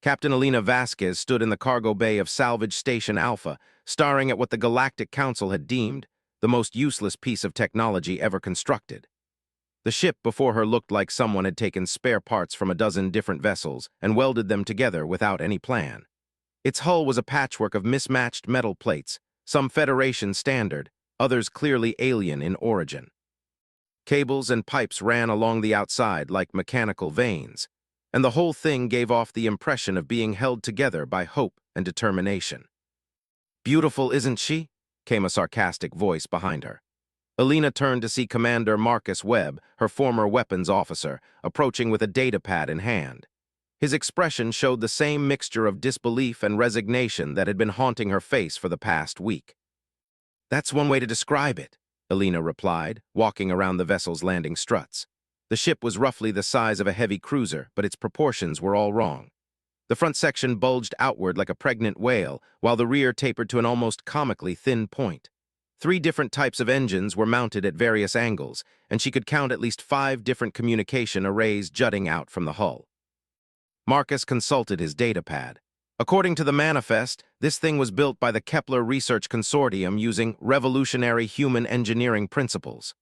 Captain Alina Vasquez stood in the cargo bay of Salvage Station Alpha, staring at what the Galactic Council had deemed the most useless piece of technology ever constructed. The ship before her looked like someone had taken spare parts from a dozen different vessels and welded them together without any plan. Its hull was a patchwork of mismatched metal plates, some Federation standard, others clearly alien in origin. Cables and pipes ran along the outside like mechanical veins, and the whole thing gave off the impression of being held together by hope and determination. "Beautiful, isn't she?" came a sarcastic voice behind her. Alina turned to see Commander Marcus Webb, her former weapons officer, approaching with a datapad in hand. His expression showed the same mixture of disbelief and resignation that had been haunting her face for the past week. "That's one way to describe it," Alina replied, walking around the vessel's landing struts. The ship was roughly the size of a heavy cruiser, but its proportions were all wrong. The front section bulged outward like a pregnant whale, while the rear tapered to an almost comically thin point. 3 different types of engines were mounted at various angles, and she could count at least 5 different communication arrays jutting out from the hull. Marcus consulted his datapad. According to the manifest, this thing was built by the Kepler Research Consortium using revolutionary human engineering principles.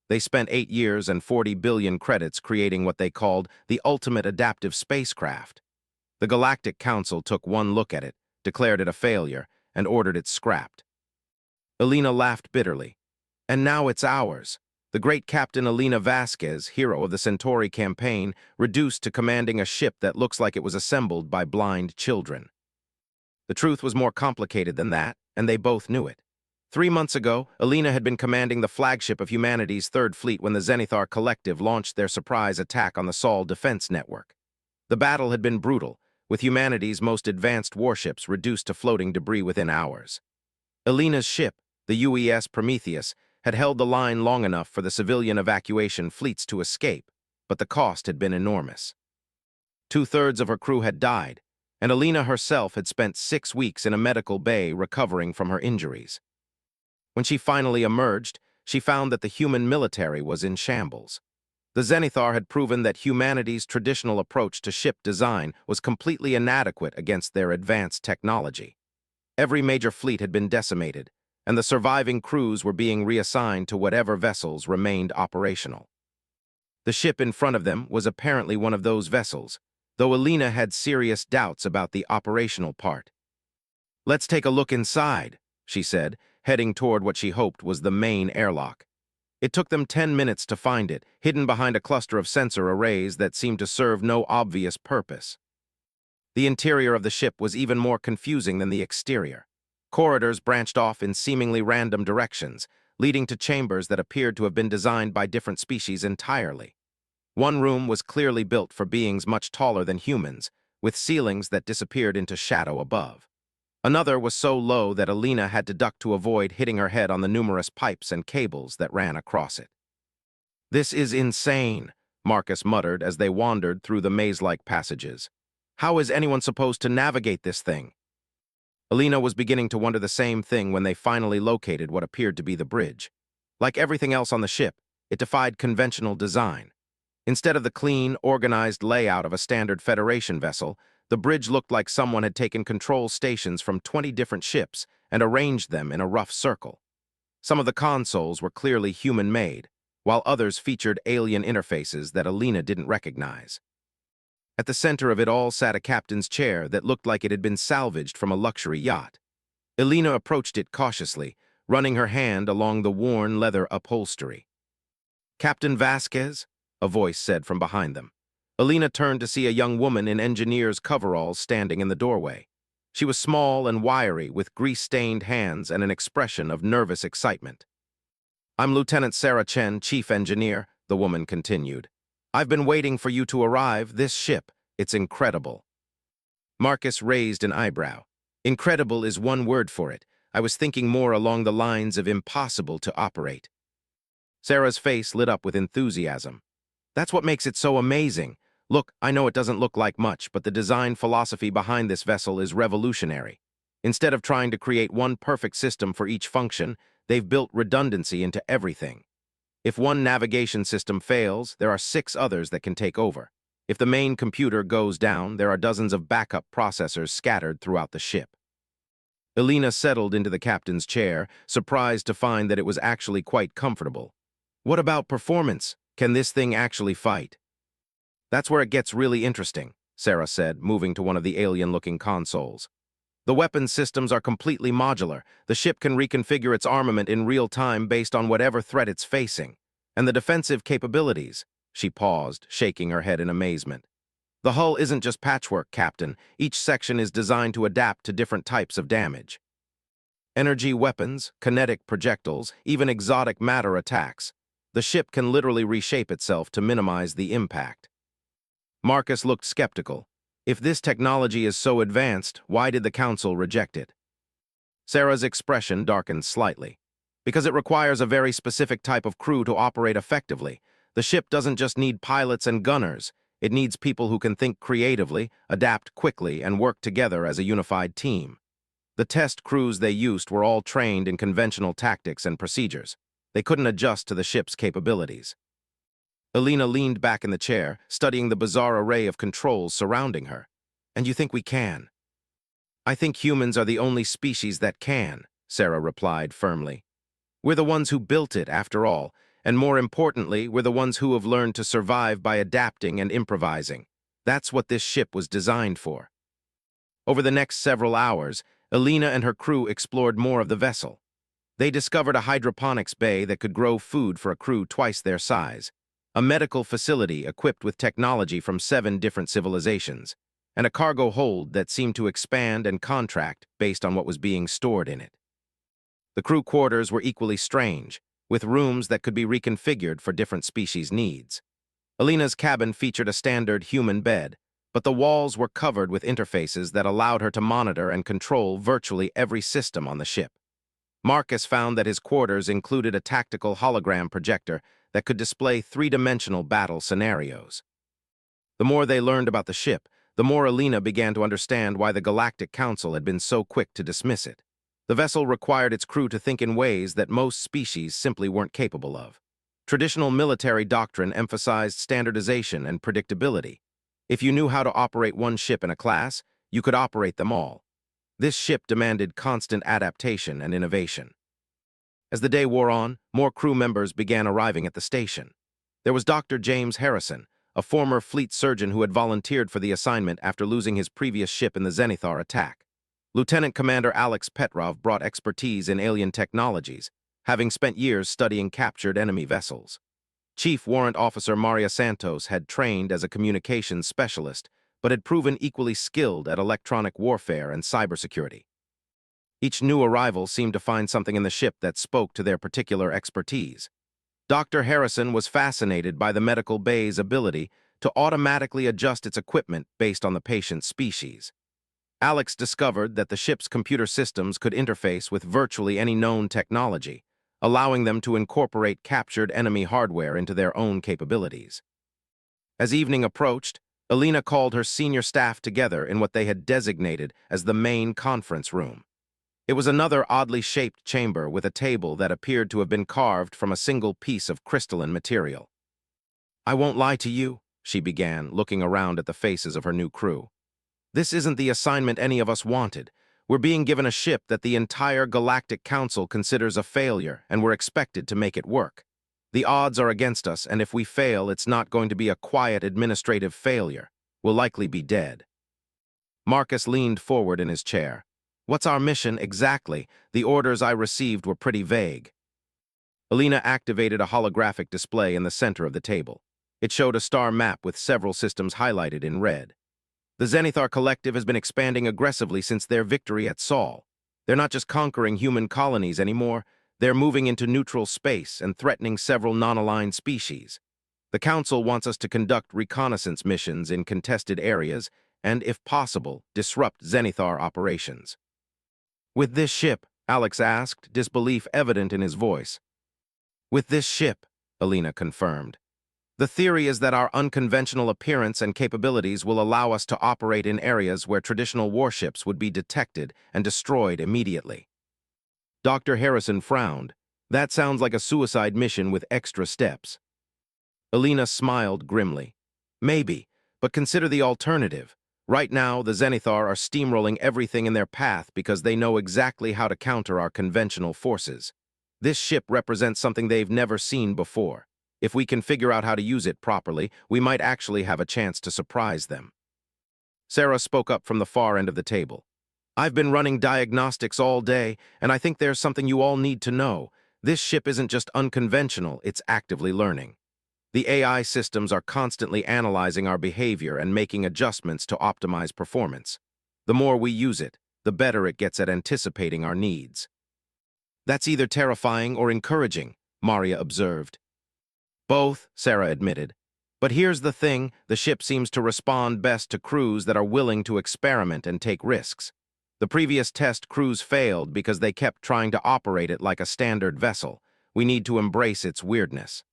They spent 8 years and 40 billion credits creating what they called the ultimate adaptive spacecraft. The Galactic Council took one look at it, declared it a failure, and ordered it scrapped. Alina laughed bitterly. "And now it's ours." The great Captain Alina Vasquez, hero of the Centauri campaign, reduced to commanding a ship that looks like it was assembled by blind children. The truth was more complicated than that, and they both knew it. 3 months ago, Alina had been commanding the flagship of humanity's Third Fleet when the Zenithar Collective launched their surprise attack on the Sol defense network. The battle had been brutal, with humanity's most advanced warships reduced to floating debris within hours. Alina's ship, the UES Prometheus, had held the line long enough for the civilian evacuation fleets to escape, but the cost had been enormous. 2/3 of her crew had died, and Alina herself had spent 6 weeks in a medical bay recovering from her injuries. When she finally emerged, she found that the human military was in shambles. The Zenithar had proven that humanity's traditional approach to ship design was completely inadequate against their advanced technology. Every major fleet had been decimated, and the surviving crews were being reassigned to whatever vessels remained operational. The ship in front of them was apparently one of those vessels, though Alina had serious doubts about the operational part. "Let's take a look inside," she said, heading toward what she hoped was the main airlock. It took them 10 minutes to find it, hidden behind a cluster of sensor arrays that seemed to serve no obvious purpose. The interior of the ship was even more confusing than the exterior. Corridors branched off in seemingly random directions, leading to chambers that appeared to have been designed by different species entirely. One room was clearly built for beings much taller than humans, with ceilings that disappeared into shadow above. Another was so low that Alina had to duck to avoid hitting her head on the numerous pipes and cables that ran across it. "This is insane," Marcus muttered as they wandered through the maze-like passages. "How is anyone supposed to navigate this thing?" Alina was beginning to wonder the same thing when they finally located what appeared to be the bridge. Like everything else on the ship, it defied conventional design. Instead of the clean, organized layout of a standard Federation vessel, the bridge looked like someone had taken control stations from 20 different ships and arranged them in a rough circle. Some of the consoles were clearly human-made, while others featured alien interfaces that Alina didn't recognize. At the center of it all sat a captain's chair that looked like it had been salvaged from a luxury yacht. Alina approached it cautiously, running her hand along the worn leather upholstery. "Captain Vasquez?" a voice said from behind them. Alina turned to see a young woman in engineer's coveralls standing in the doorway. She was small and wiry, with grease-stained hands and an expression of nervous excitement. "I'm Lieutenant Sarah Chen, Chief Engineer," the woman continued. "I've been waiting for you to arrive. This ship, it's incredible." Marcus raised an eyebrow. "Incredible is one word for it. I was thinking more along the lines of impossible to operate." Sarah's face lit up with enthusiasm. "That's what makes it so amazing. Look, I know it doesn't look like much, but the design philosophy behind this vessel is revolutionary. Instead of trying to create one perfect system for each function, they've built redundancy into everything. If one navigation system fails, there are 6 others that can take over. If the main computer goes down, there are dozens of backup processors scattered throughout the ship. Elena settled into the captain's chair, surprised to find that it was actually quite comfortable. What about performance? Can this thing actually fight? That's where it gets really interesting, Sarah said, moving to one of the alien-looking consoles. The weapon systems are completely modular. The ship can reconfigure its armament in real time based on whatever threat it's facing. And the defensive capabilities. She paused, shaking her head in amazement. The hull isn't just patchwork, Captain. Each section is designed to adapt to different types of damage. Energy weapons, kinetic projectiles, even exotic matter attacks. The ship can literally reshape itself to minimize the impact. Marcus looked skeptical. If this technology is so advanced, why did the Council reject it? Sarah's expression darkened slightly. Because it requires a very specific type of crew to operate effectively. The ship doesn't just need pilots and gunners. It needs people who can think creatively, adapt quickly, and work together as a unified team. The test crews they used were all trained in conventional tactics and procedures. They couldn't adjust to the ship's capabilities. Elena leaned back in the chair, studying the bizarre array of controls surrounding her. And you think we can? I think humans are the only species that can, Sarah replied firmly. We're the ones who built it, after all, and more importantly, we're the ones who have learned to survive by adapting and improvising. That's what this ship was designed for. Over the next several hours, Elena and her crew explored more of the vessel. They discovered a hydroponics bay that could grow food for a crew twice their size, a medical facility equipped with technology from 7 different civilizations, and a cargo hold that seemed to expand and contract based on what was being stored in it. The crew quarters were equally strange, with rooms that could be reconfigured for different species' needs. Elena's cabin featured a standard human bed, but the walls were covered with interfaces that allowed her to monitor and control virtually every system on the ship. Marcus found that his quarters included a tactical hologram projector that could display 3-dimensional battle scenarios. The more they learned about the ship, the more Elena began to understand why the Galactic Council had been so quick to dismiss it. The vessel required its crew to think in ways that most species simply weren't capable of. Traditional military doctrine emphasized standardization and predictability. If you knew how to operate one ship in a class, you could operate them all. This ship demanded constant adaptation and innovation. As the day wore on, more crew members began arriving at the station. There was Dr. James Harrison, a former fleet surgeon who had volunteered for the assignment after losing his previous ship in the Zenithar attack. Lieutenant Commander Alex Petrov brought expertise in alien technologies, having spent years studying captured enemy vessels. Chief Warrant Officer Maria Santos had trained as a communications specialist, but had proven equally skilled at electronic warfare and cybersecurity. Each new arrival seemed to find something in the ship that spoke to their particular expertise. Dr. Harrison was fascinated by the medical bay's ability to automatically adjust its equipment based on the patient's species. Alex discovered that the ship's computer systems could interface with virtually any known technology, allowing them to incorporate captured enemy hardware into their own capabilities. As evening approached, Elena called her senior staff together in what they had designated as the main conference room. It was another oddly shaped chamber with a table that appeared to have been carved from a single piece of crystalline material. "I won't lie to you," she began, looking around at the faces of her new crew. "This isn't the assignment any of us wanted. We're being given a ship that the entire Galactic Council considers a failure, and we're expected to make it work. The odds are against us, and if we fail, it's not going to be a quiet administrative failure. We'll likely be dead." Marcus leaned forward in his chair. "What's our mission exactly? The orders I received were pretty vague." Elena activated a holographic display in the center of the table. It showed a star map with several systems highlighted in red. The Zenithar Collective has been expanding aggressively since their victory at Sol. They're not just conquering human colonies anymore, they're moving into neutral space and threatening several non-aligned species. The Council wants us to conduct reconnaissance missions in contested areas and, if possible, disrupt Zenithar operations. "With this ship?" Alex asked, disbelief evident in his voice. "With this ship," Elena confirmed. "The theory is that our unconventional appearance and capabilities will allow us to operate in areas where traditional warships would be detected and destroyed immediately." Dr. Harrison frowned. "That sounds like a suicide mission with extra steps." Elena smiled grimly. "Maybe, But consider the alternative. Right now, the Zenithar are steamrolling everything in their path because they know exactly how to counter our conventional forces. This ship represents something they've never seen before. If we can figure out how to use it properly, we might actually have a chance to surprise them. Sarah spoke up from the far end of the table. I've been running diagnostics all day, and I think there's something you all need to know. This ship isn't just unconventional, it's actively learning. The AI systems are constantly analyzing our behavior and making adjustments to optimize performance. The more we use it, the better it gets at anticipating our needs. That's either terrifying or encouraging, Maria observed. Both, Sarah admitted. But here's the thing, the ship seems to respond best to crews that are willing to experiment and take risks. The previous test crews failed because they kept trying to operate it like a standard vessel. We need to embrace its weirdness.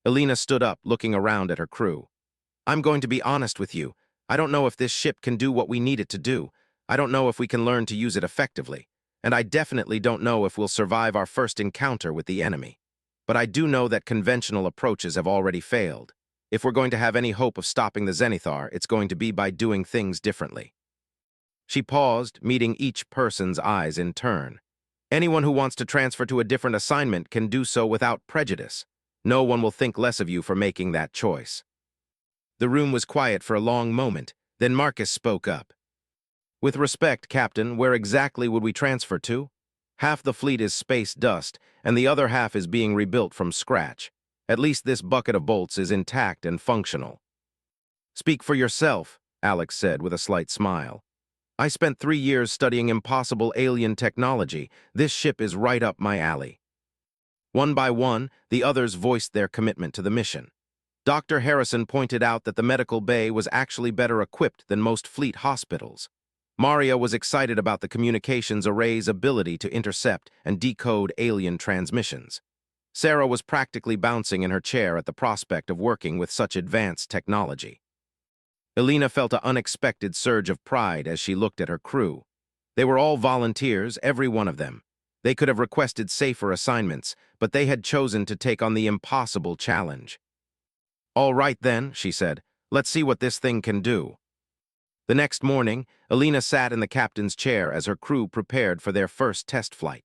Elena stood up, looking around at her crew. I'm going to be honest with you. I don't know if this ship can do what we need it to do. I don't know if we can learn to use it effectively. And I definitely don't know if we'll survive our first encounter with the enemy. But I do know that conventional approaches have already failed. If we're going to have any hope of stopping the Zenithar, it's going to be by doing things differently. She paused, meeting each person's eyes in turn. Anyone who wants to transfer to a different assignment can do so without prejudice. No one will think less of you for making that choice. The room was quiet for a long moment, then Marcus spoke up. With respect, Captain, where exactly would we transfer to? Half the fleet is space dust, and the other half is being rebuilt from scratch. At least this bucket of bolts is intact and functional. Speak for yourself, Alex said with a slight smile. I spent 3 years studying impossible alien technology. This ship is right up my alley. One by one, the others voiced their commitment to the mission. Dr. Harrison pointed out that the medical bay was actually better equipped than most fleet hospitals. Maria was excited about the communications array's ability to intercept and decode alien transmissions. Sarah was practically bouncing in her chair at the prospect of working with such advanced technology. Elena felt an unexpected surge of pride as she looked at her crew. They were all volunteers, every one of them. They could have requested safer assignments, but they had chosen to take on the impossible challenge. All right then, she said, let's see what this thing can do. The next morning, Elena sat in the captain's chair as her crew prepared for their first test flight.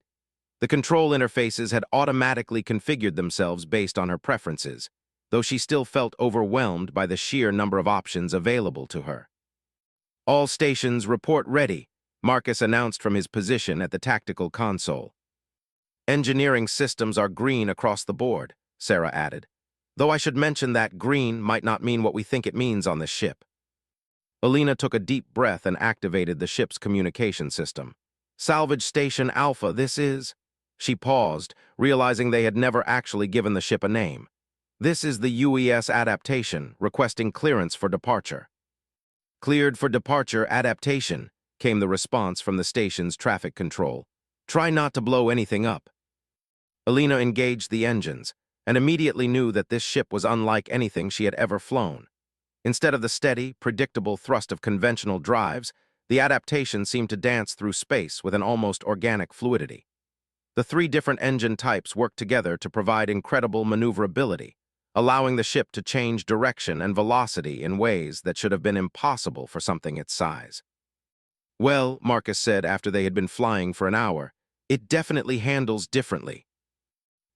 The control interfaces had automatically configured themselves based on her preferences, though she still felt overwhelmed by the sheer number of options available to her. All stations report ready, Marcus announced from his position at the tactical console. Engineering systems are green across the board, Sarah added, though I should mention that green might not mean what we think it means on this ship. Elena took a deep breath and activated the ship's communication system. Salvage Station Alpha, this is... She paused, realizing they had never actually given the ship a name. This is the UES adaptation, requesting clearance for departure. Cleared for departure adaptation, came the response from the station's traffic control. Try not to blow anything up. Elena engaged the engines, and immediately knew that this ship was unlike anything she had ever flown. Instead of the steady, predictable thrust of conventional drives, the adaptation seemed to dance through space with an almost organic fluidity. The 3 different engine types worked together to provide incredible maneuverability, allowing the ship to change direction and velocity in ways that should have been impossible for something its size. Well, Marcus said after they had been flying for an hour, it definitely handles differently.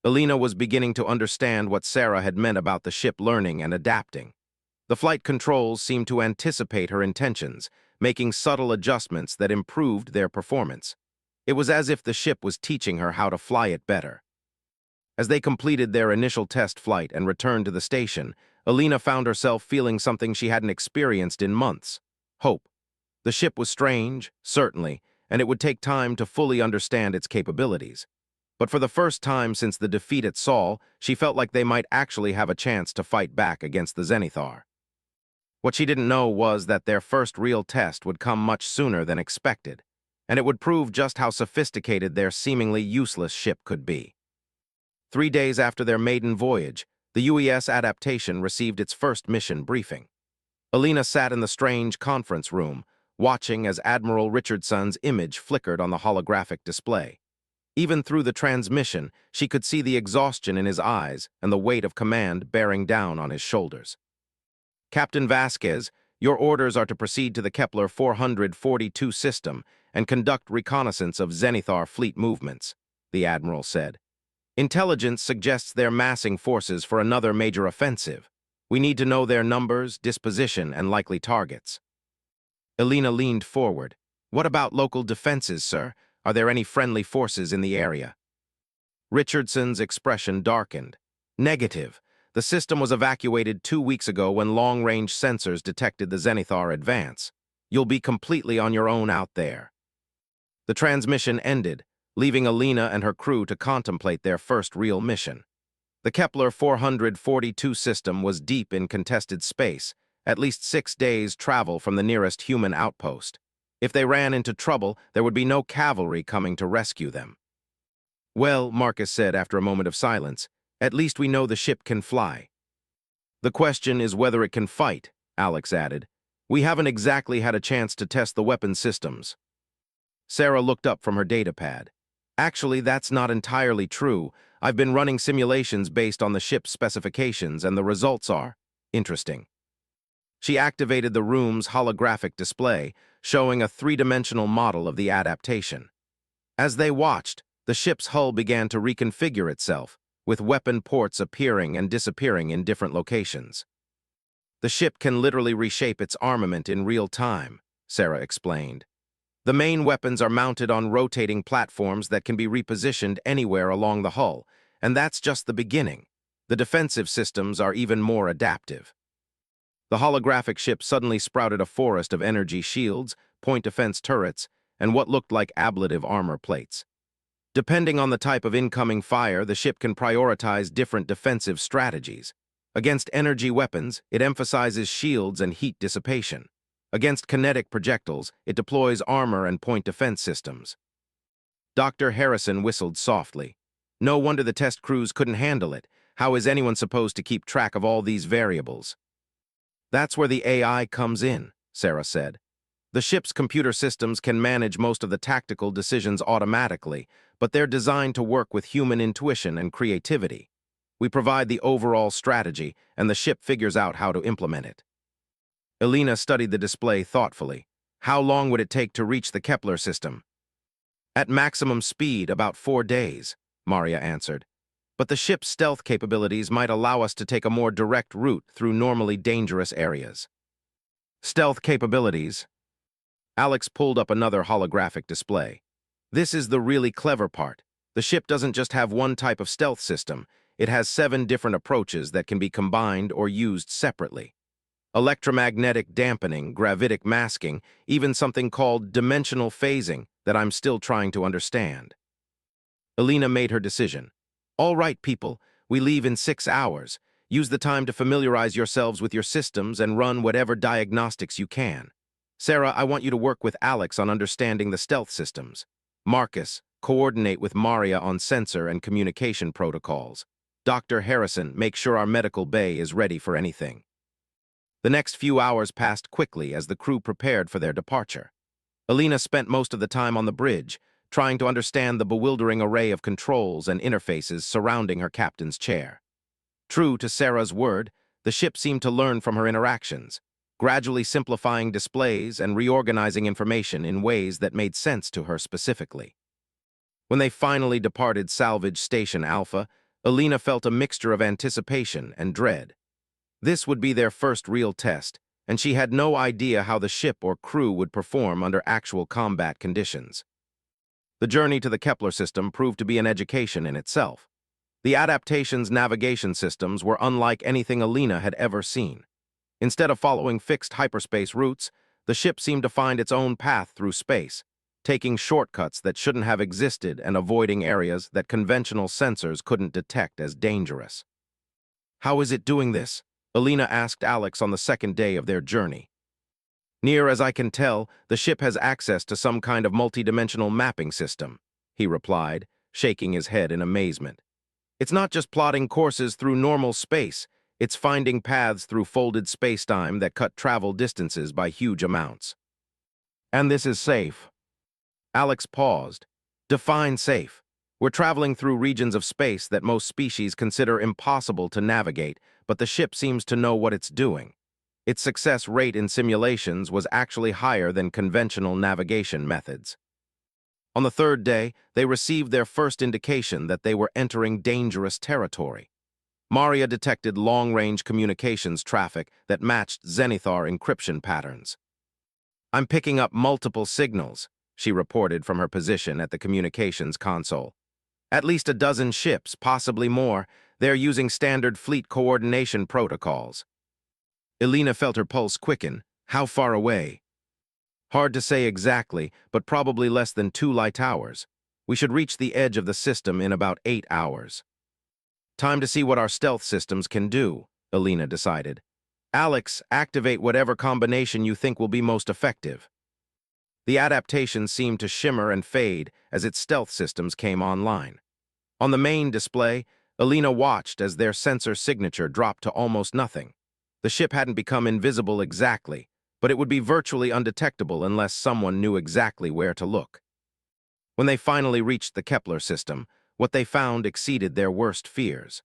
Elena was beginning to understand what Sarah had meant about the ship learning and adapting. The flight controls seemed to anticipate her intentions, making subtle adjustments that improved their performance. It was as if the ship was teaching her how to fly it better. As they completed their initial test flight and returned to the station, Elena found herself feeling something she hadn't experienced in months: hope. The ship was strange, certainly, and it would take time to fully understand its capabilities. But for the first time since the defeat at Sol, she felt like they might actually have a chance to fight back against the Zenithar. What she didn't know was that their first real test would come much sooner than expected, and it would prove just how sophisticated their seemingly useless ship could be. 3 days after their maiden voyage, the UES adaptation received its first mission briefing. Elena sat in the strange conference room, watching as Admiral Richardson's image flickered on the holographic display. Even through the transmission, she could see the exhaustion in his eyes and the weight of command bearing down on his shoulders. Captain Vasquez, your orders are to proceed to the Kepler 442 system and conduct reconnaissance of Zenithar fleet movements, the Admiral said. Intelligence suggests they're massing forces for another major offensive. We need to know their numbers, disposition, and likely targets. Elena leaned forward. What about local defenses, sir? Are there any friendly forces in the area? Richardson's expression darkened. Negative. The system was evacuated 2 weeks ago when long-range sensors detected the Zenithar advance. You'll be completely on your own out there. The transmission ended, leaving Elena and her crew to contemplate their first real mission. The Kepler 442 system was deep in contested space, at least 6 days' travel from the nearest human outpost. If they ran into trouble, there would be no cavalry coming to rescue them. Well, Marcus said after a moment of silence, at least we know the ship can fly. The question is whether it can fight, Alex added. We haven't exactly had a chance to test the weapon systems. Sarah looked up from her datapad. Actually, that's not entirely true. I've been running simulations based on the ship's specifications, and the results are interesting. She activated the room's holographic display, showing a three-dimensional model of the adaptation. As they watched, the ship's hull began to reconfigure itself, with weapon ports appearing and disappearing in different locations. The ship can literally reshape its armament in real time, Sarah explained. The main weapons are mounted on rotating platforms that can be repositioned anywhere along the hull, and that's just the beginning. The defensive systems are even more adaptive. The holographic ship suddenly sprouted a forest of energy shields, point defense turrets, and what looked like ablative armor plates. Depending on the type of incoming fire, the ship can prioritize different defensive strategies. Against energy weapons, it emphasizes shields and heat dissipation. Against kinetic projectiles, it deploys armor and point defense systems. Dr. Harrison whistled softly. No wonder the test crews couldn't handle it. How is anyone supposed to keep track of all these variables? That's where the AI comes in, Sarah said. The ship's computer systems can manage most of the tactical decisions automatically, but they're designed to work with human intuition and creativity. We provide the overall strategy, and the ship figures out how to implement it. Elena studied the display thoughtfully. How long would it take to reach the Kepler system? At maximum speed, about 4 days, Maria answered. But the ship's stealth capabilities might allow us to take a more direct route through normally dangerous areas. Stealth capabilities? Alex pulled up another holographic display. This is the really clever part. The ship doesn't just have one type of stealth system. It has 7 different approaches that can be combined or used separately. Electromagnetic dampening, gravitic masking, even something called dimensional phasing that I'm still trying to understand. Elena made her decision. All right, people, we leave in 6 hours. Use the time to familiarize yourselves with your systems and run whatever diagnostics you can. Sarah, I want you to work with Alex on understanding the stealth systems. Marcus, coordinate with Maria on sensor and communication protocols. Dr. Harrison, make sure our medical bay is ready for anything. The next few hours passed quickly as the crew prepared for their departure. Elena spent most of the time on the bridge, trying to understand the bewildering array of controls and interfaces surrounding her captain's chair. True to Sarah's word, the ship seemed to learn from her interactions, gradually simplifying displays and reorganizing information in ways that made sense to her specifically. When they finally departed Salvage Station Alpha, Elena felt a mixture of anticipation and dread. This would be their first real test, and she had no idea how the ship or crew would perform under actual combat conditions. The journey to the Kepler system proved to be an education in itself. The adaptation's navigation systems were unlike anything Elena had ever seen. Instead of following fixed hyperspace routes, the ship seemed to find its own path through space, taking shortcuts that shouldn't have existed and avoiding areas that conventional sensors couldn't detect as dangerous. How is it doing this? Elena asked Alex on the second day of their journey. Near as I can tell, the ship has access to some kind of multidimensional mapping system, he replied, shaking his head in amazement. It's not just plotting courses through normal space, it's finding paths through folded spacetime that cut travel distances by huge amounts. And this is safe. Alex paused. Define safe. We're traveling through regions of space that most species consider impossible to navigate, but the ship seems to know what it's doing. Its success rate in simulations was actually higher than conventional navigation methods. On the third day, they received their first indication that they were entering dangerous territory. Maria detected long-range communications traffic that matched Zenithar encryption patterns. "I'm picking up multiple signals," she reported from her position at the communications console. "At least a dozen ships, possibly more. They're using standard fleet coordination protocols." Elena felt her pulse quicken. How far away? Hard to say exactly, but probably less than 2 light hours. We should reach the edge of the system in about 8 hours. Time to see what our stealth systems can do, Elena decided. Alex, activate whatever combination you think will be most effective. The adaptation seemed to shimmer and fade as its stealth systems came online. On the main display, Elena watched as their sensor signature dropped to almost nothing. The ship hadn't become invisible exactly, but it would be virtually undetectable unless someone knew exactly where to look. When they finally reached the Kepler system, what they found exceeded their worst fears.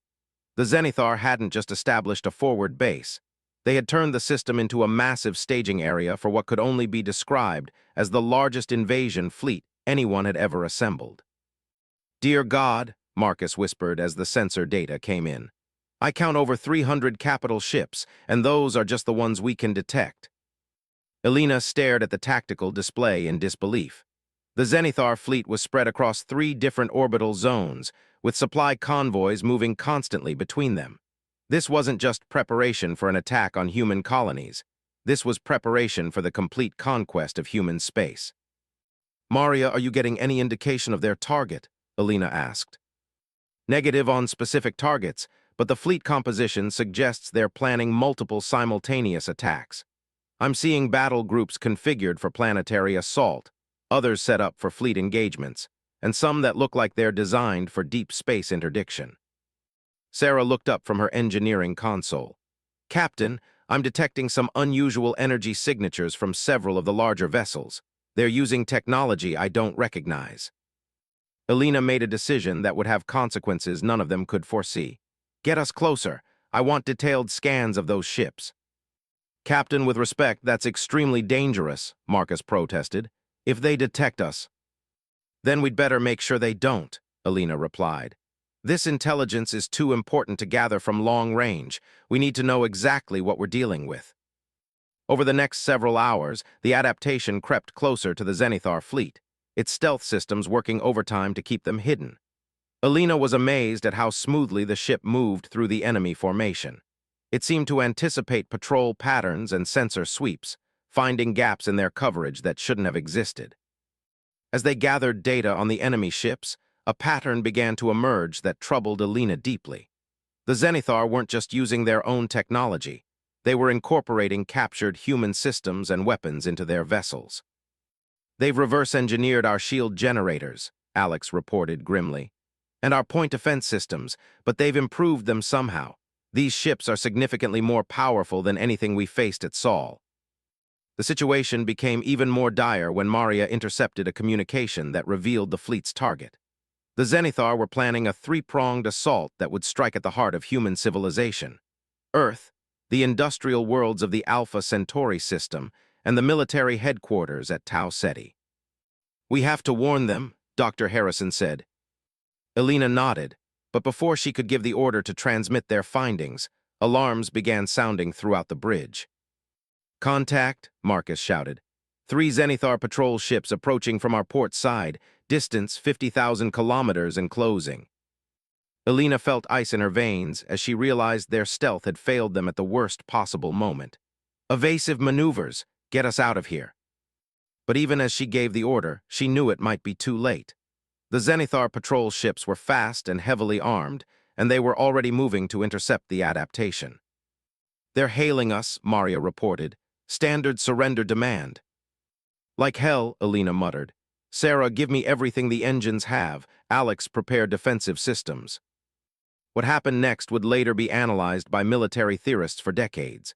The Zenithar hadn't just established a forward base. They had turned the system into a massive staging area for what could only be described as the largest invasion fleet anyone had ever assembled. "Dear God," Marcus whispered as the sensor data came in, "I count over 300 capital ships, and those are just the ones we can detect." Elena stared at the tactical display in disbelief. The Zenithar fleet was spread across 3 different orbital zones, with supply convoys moving constantly between them. This wasn't just preparation for an attack on human colonies. This was preparation for the complete conquest of human space. "Maria, are you getting any indication of their target?" Elena asked. "Negative on specific targets, but the fleet composition suggests they're planning multiple simultaneous attacks. I'm seeing battle groups configured for planetary assault, others set up for fleet engagements, and some that look like they're designed for deep space interdiction." Sarah looked up from her engineering console. "Captain, I'm detecting some unusual energy signatures from several of the larger vessels. They're using technology I don't recognize." Elena made a decision that would have consequences none of them could foresee. "Get us closer. I want detailed scans of those ships." "Captain, with respect, that's extremely dangerous," Marcus protested. "If they detect us." "Then we'd better make sure they don't," Elena replied. "This intelligence is too important to gather from long range. We need to know exactly what we're dealing with." Over the next several hours, the adaptation crept closer to the Zenithar fleet, its stealth systems working overtime to keep them hidden. Elena was amazed at how smoothly the ship moved through the enemy formation. It seemed to anticipate patrol patterns and sensor sweeps, finding gaps in their coverage that shouldn't have existed. As they gathered data on the enemy ships, a pattern began to emerge that troubled Elena deeply. The Zenithar weren't just using their own technology. They were incorporating captured human systems and weapons into their vessels. "They've reverse-engineered our shield generators," Alex reported grimly, "and our point defense systems, but they've improved them somehow. These ships are significantly more powerful than anything we faced at Sol." The situation became even more dire when Maria intercepted a communication that revealed the fleet's target. The Zenithar were planning a 3-pronged assault that would strike at the heart of human civilization: Earth, the industrial worlds of the Alpha Centauri system, and the military headquarters at Tau Ceti. "We have to warn them," Dr. Harrison said. Elena nodded, but before she could give the order to transmit their findings, alarms began sounding throughout the bridge. "Contact," Marcus shouted. 3 Zenithar patrol ships approaching from our port side, distance 50,000 kilometers and closing." Elena felt ice in her veins as she realized their stealth had failed them at the worst possible moment. "Evasive maneuvers, get us out of here." But even as she gave the order, she knew it might be too late. The Zenithar patrol ships were fast and heavily armed, and they were already moving to intercept the adaptation. "They're hailing us," Maria reported. "Standard surrender demand." "Like hell," Elena muttered. "Sarah, give me everything the engines have. Alex, prepare defensive systems." What happened next would later be analyzed by military theorists for decades.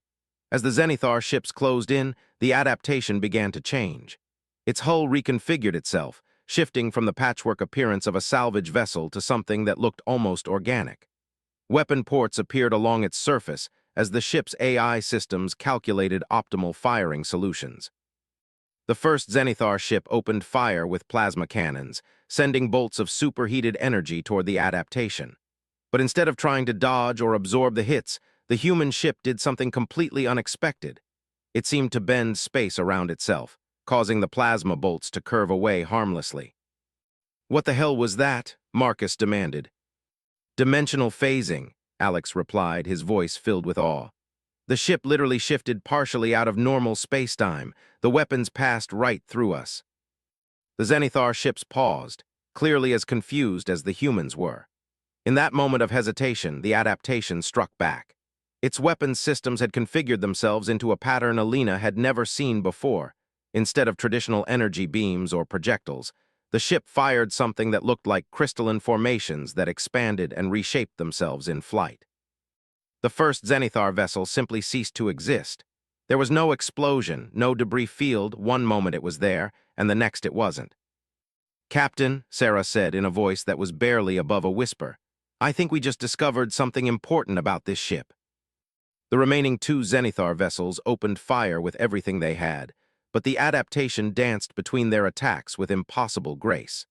As the Zenithar ships closed in, the adaptation began to change. Its hull reconfigured itself, shifting from the patchwork appearance of a salvage vessel to something that looked almost organic. Weapon ports appeared along its surface, as the ship's AI systems calculated optimal firing solutions. The first Zenithar ship opened fire with plasma cannons, sending bolts of superheated energy toward the adaptation. But instead of trying to dodge or absorb the hits, the human ship did something completely unexpected. It seemed to bend space around itself, causing the plasma bolts to curve away harmlessly. "What the hell was that?" Marcus demanded. "Dimensional phasing," Alex replied, his voice filled with awe. "The ship literally shifted partially out of normal spacetime. The weapons passed right through us." The Zenithar ships paused, clearly as confused as the humans were. In that moment of hesitation, the adaptation struck back. Its weapons systems had configured themselves into a pattern Alina had never seen before. Instead of traditional energy beams or projectiles, the ship fired something that looked like crystalline formations that expanded and reshaped themselves in flight. The first Zenithar vessel simply ceased to exist. There was no explosion, no debris field. One moment it was there, and the next it wasn't. "Captain," Sarah said in a voice that was barely above a whisper, "I think we just discovered something important about this ship." The remaining two Zenithar vessels opened fire with everything they had, but the adaptation danced between their attacks with impossible grace.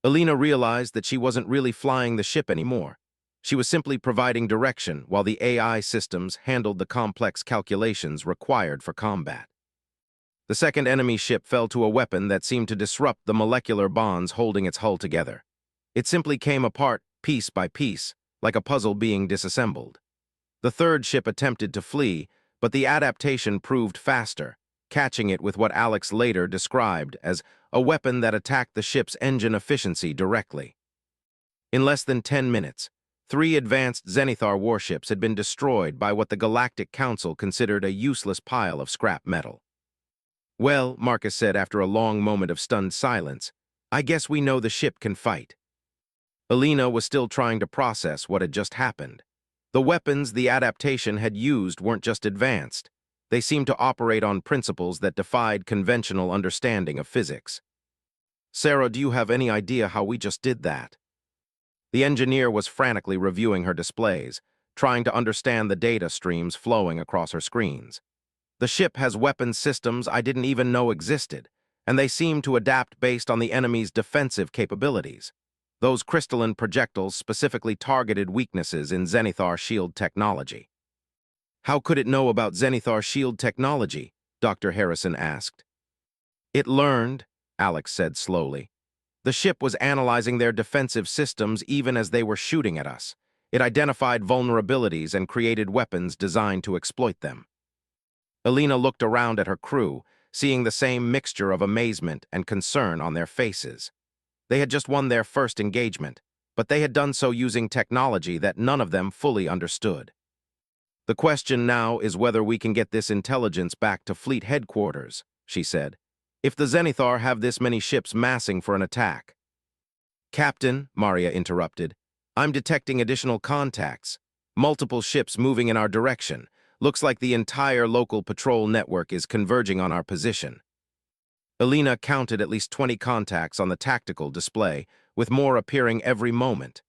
Alina realized that she wasn't really flying the ship anymore. She was simply providing direction while the AI systems handled the complex calculations required for combat. The second enemy ship fell to a weapon that seemed to disrupt the molecular bonds holding its hull together. It simply came apart piece by piece, like a puzzle being disassembled. The third ship attempted to flee, but the adaptation proved faster, catching it with what Alex later described as a weapon that attacked the ship's engine efficiency directly. In less than 10 minutes, 3 advanced Zenithar warships had been destroyed by what the Galactic Council considered a useless pile of scrap metal. "Well," Marcus said after a long moment of stunned silence, "I guess we know the ship can fight." Alina was still trying to process what had just happened. The weapons the adaptation had used weren't just advanced. They seemed to operate on principles that defied conventional understanding of physics. "Sarah, do you have any idea how we just did that?" The engineer was frantically reviewing her displays, trying to understand the data streams flowing across her screens. "The ship has weapons systems I didn't even know existed, and they seem to adapt based on the enemy's defensive capabilities. Those crystalline projectiles specifically targeted weaknesses in Zenithar shield technology." "How could it know about Zenithar shield technology?" Dr. Harrison asked. "It learned," Alex said slowly. "The ship was analyzing their defensive systems even as they were shooting at us. It identified vulnerabilities and created weapons designed to exploit them." Alina looked around at her crew, seeing the same mixture of amazement and concern on their faces. They had just won their first engagement, but they had done so using technology that none of them fully understood. "The question now is whether we can get this intelligence back to fleet headquarters," she said. "If the Zenithar have this many ships massing for an attack." "Captain," Maria interrupted, "I'm detecting additional contacts. Multiple ships moving in our direction. Looks like the entire local patrol network is converging on our position." Alina counted at least 20 contacts on the tactical display, with more appearing every moment.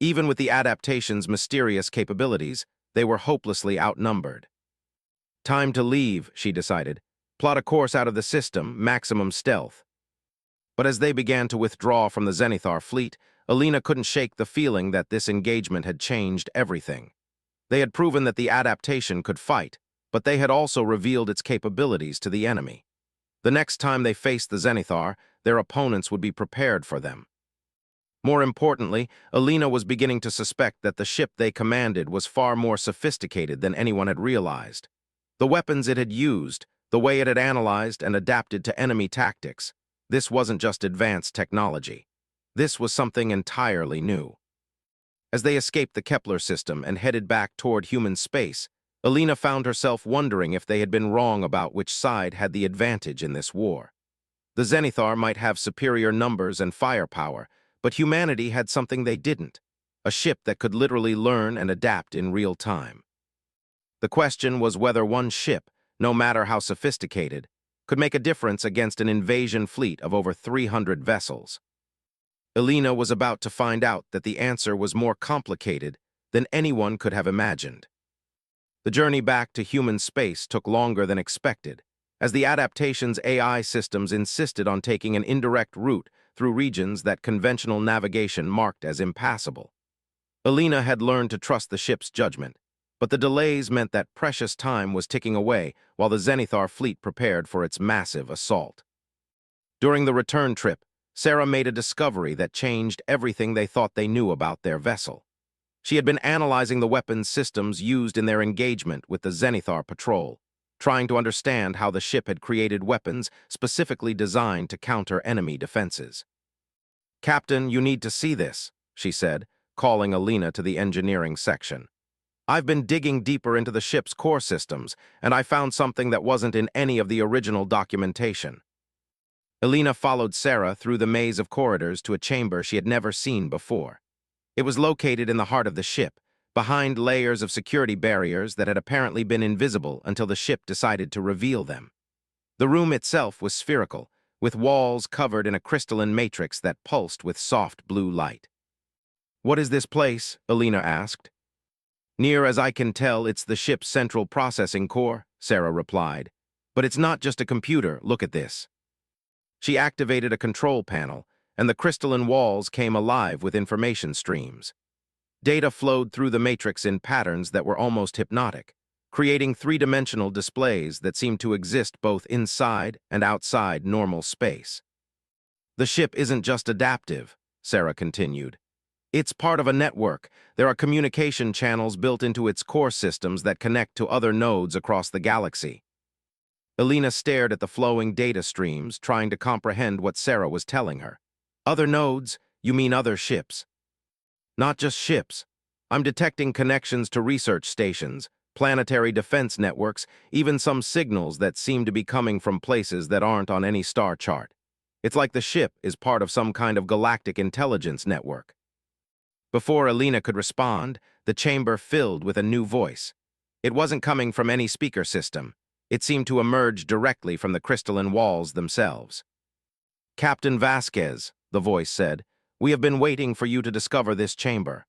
Even with the adaptation's mysterious capabilities, they were hopelessly outnumbered. "Time to leave," she decided. "Plot a course out of the system, maximum stealth." But as they began to withdraw from the Zenithar fleet, Alina couldn't shake the feeling that this engagement had changed everything. They had proven that the adaptation could fight, but they had also revealed its capabilities to the enemy. The next time they faced the Zenithar, their opponents would be prepared for them. More importantly, Alina was beginning to suspect that the ship they commanded was far more sophisticated than anyone had realized. The weapons it had used, the way it had analyzed and adapted to enemy tactics, this wasn't just advanced technology. This was something entirely new. As they escaped the Kepler system and headed back toward human space, Alina found herself wondering if they had been wrong about which side had the advantage in this war. The Zenithar might have superior numbers and firepower, but humanity had something they didn't, a ship that could literally learn and adapt in real time. The question was whether one ship, no matter how sophisticated, could make a difference against an invasion fleet of over 300 vessels. Alina was about to find out that the answer was more complicated than anyone could have imagined. The journey back to human space took longer than expected, as the adaptation's AI systems insisted on taking an indirect route through regions that conventional navigation marked as impassable. Alina had learned to trust the ship's judgment, but the delays meant that precious time was ticking away while the Zenithar fleet prepared for its massive assault. During the return trip, Sarah made a discovery that changed everything they thought they knew about their vessel. She had been analyzing the weapons systems used in their engagement with the Zenithar patrol, trying to understand how the ship had created weapons specifically designed to counter enemy defenses. "Captain, you need to see this," she said, calling Alina to the engineering section. "I've been digging deeper into the ship's core systems, and I found something that wasn't in any of the original documentation." Alina followed Sarah through the maze of corridors to a chamber she had never seen before. It was located in the heart of the ship, behind layers of security barriers that had apparently been invisible until the ship decided to reveal them. The room itself was spherical, with walls covered in a crystalline matrix that pulsed with soft blue light. "What is this place?" Alina asked. "Near as I can tell, it's the ship's central processing core," Sarah replied. "But it's not just a computer, look at this." She activated a control panel, and the crystalline walls came alive with information streams. Data flowed through the matrix in patterns that were almost hypnotic, creating three-dimensional displays that seemed to exist both inside and outside normal space. "The ship isn't just adaptive," Sarah continued. "It's part of a network. There are communication channels built into its core systems that connect to other nodes across the galaxy." Alina stared at the flowing data streams, trying to comprehend what Sarah was telling her. "Other nodes? You mean other ships?" "Not just ships. I'm detecting connections to research stations, planetary defense networks, even some signals that seem to be coming from places that aren't on any star chart. It's like the ship is part of some kind of galactic intelligence network." Before Alina could respond, the chamber filled with a new voice. It wasn't coming from any speaker system. It seemed to emerge directly from the crystalline walls themselves. "Captain Vasquez," the voice said, "we have been waiting for you to discover this chamber."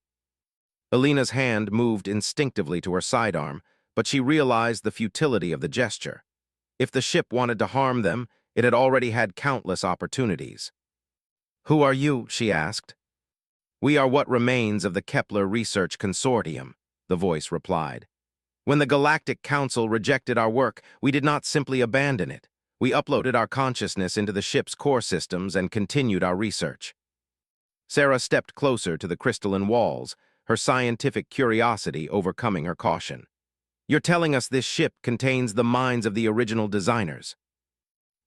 Alina's hand moved instinctively to her sidearm, but she realized the futility of the gesture. If the ship wanted to harm them, it had already had countless opportunities. "Who are you?" she asked. "We are what remains of the Kepler Research Consortium," the voice replied. "When the Galactic Council rejected our work, we did not simply abandon it. We uploaded our consciousness into the ship's core systems and continued our research." Sarah stepped closer to the crystalline walls, her scientific curiosity overcoming her caution. "You're telling us this ship contains the minds of the original designers?"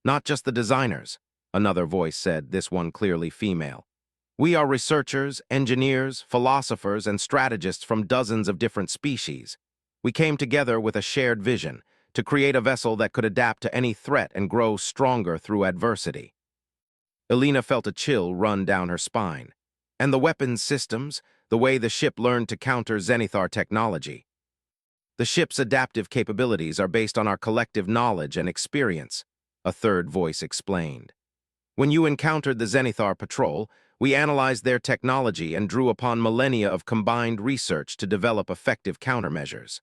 "Not just the designers," another voice said, this one clearly female. "We are researchers, engineers, philosophers, and strategists from dozens of different species. We came together with a shared vision to create a vessel that could adapt to any threat and grow stronger through adversity." Alina felt a chill run down her spine. "And the weapons systems, the way the ship learned to counter Zenithar technology." "The ship's adaptive capabilities are based on our collective knowledge and experience," a third voice explained. "When you encountered the Zenithar patrol, we analyzed their technology and drew upon millennia of combined research to develop effective countermeasures."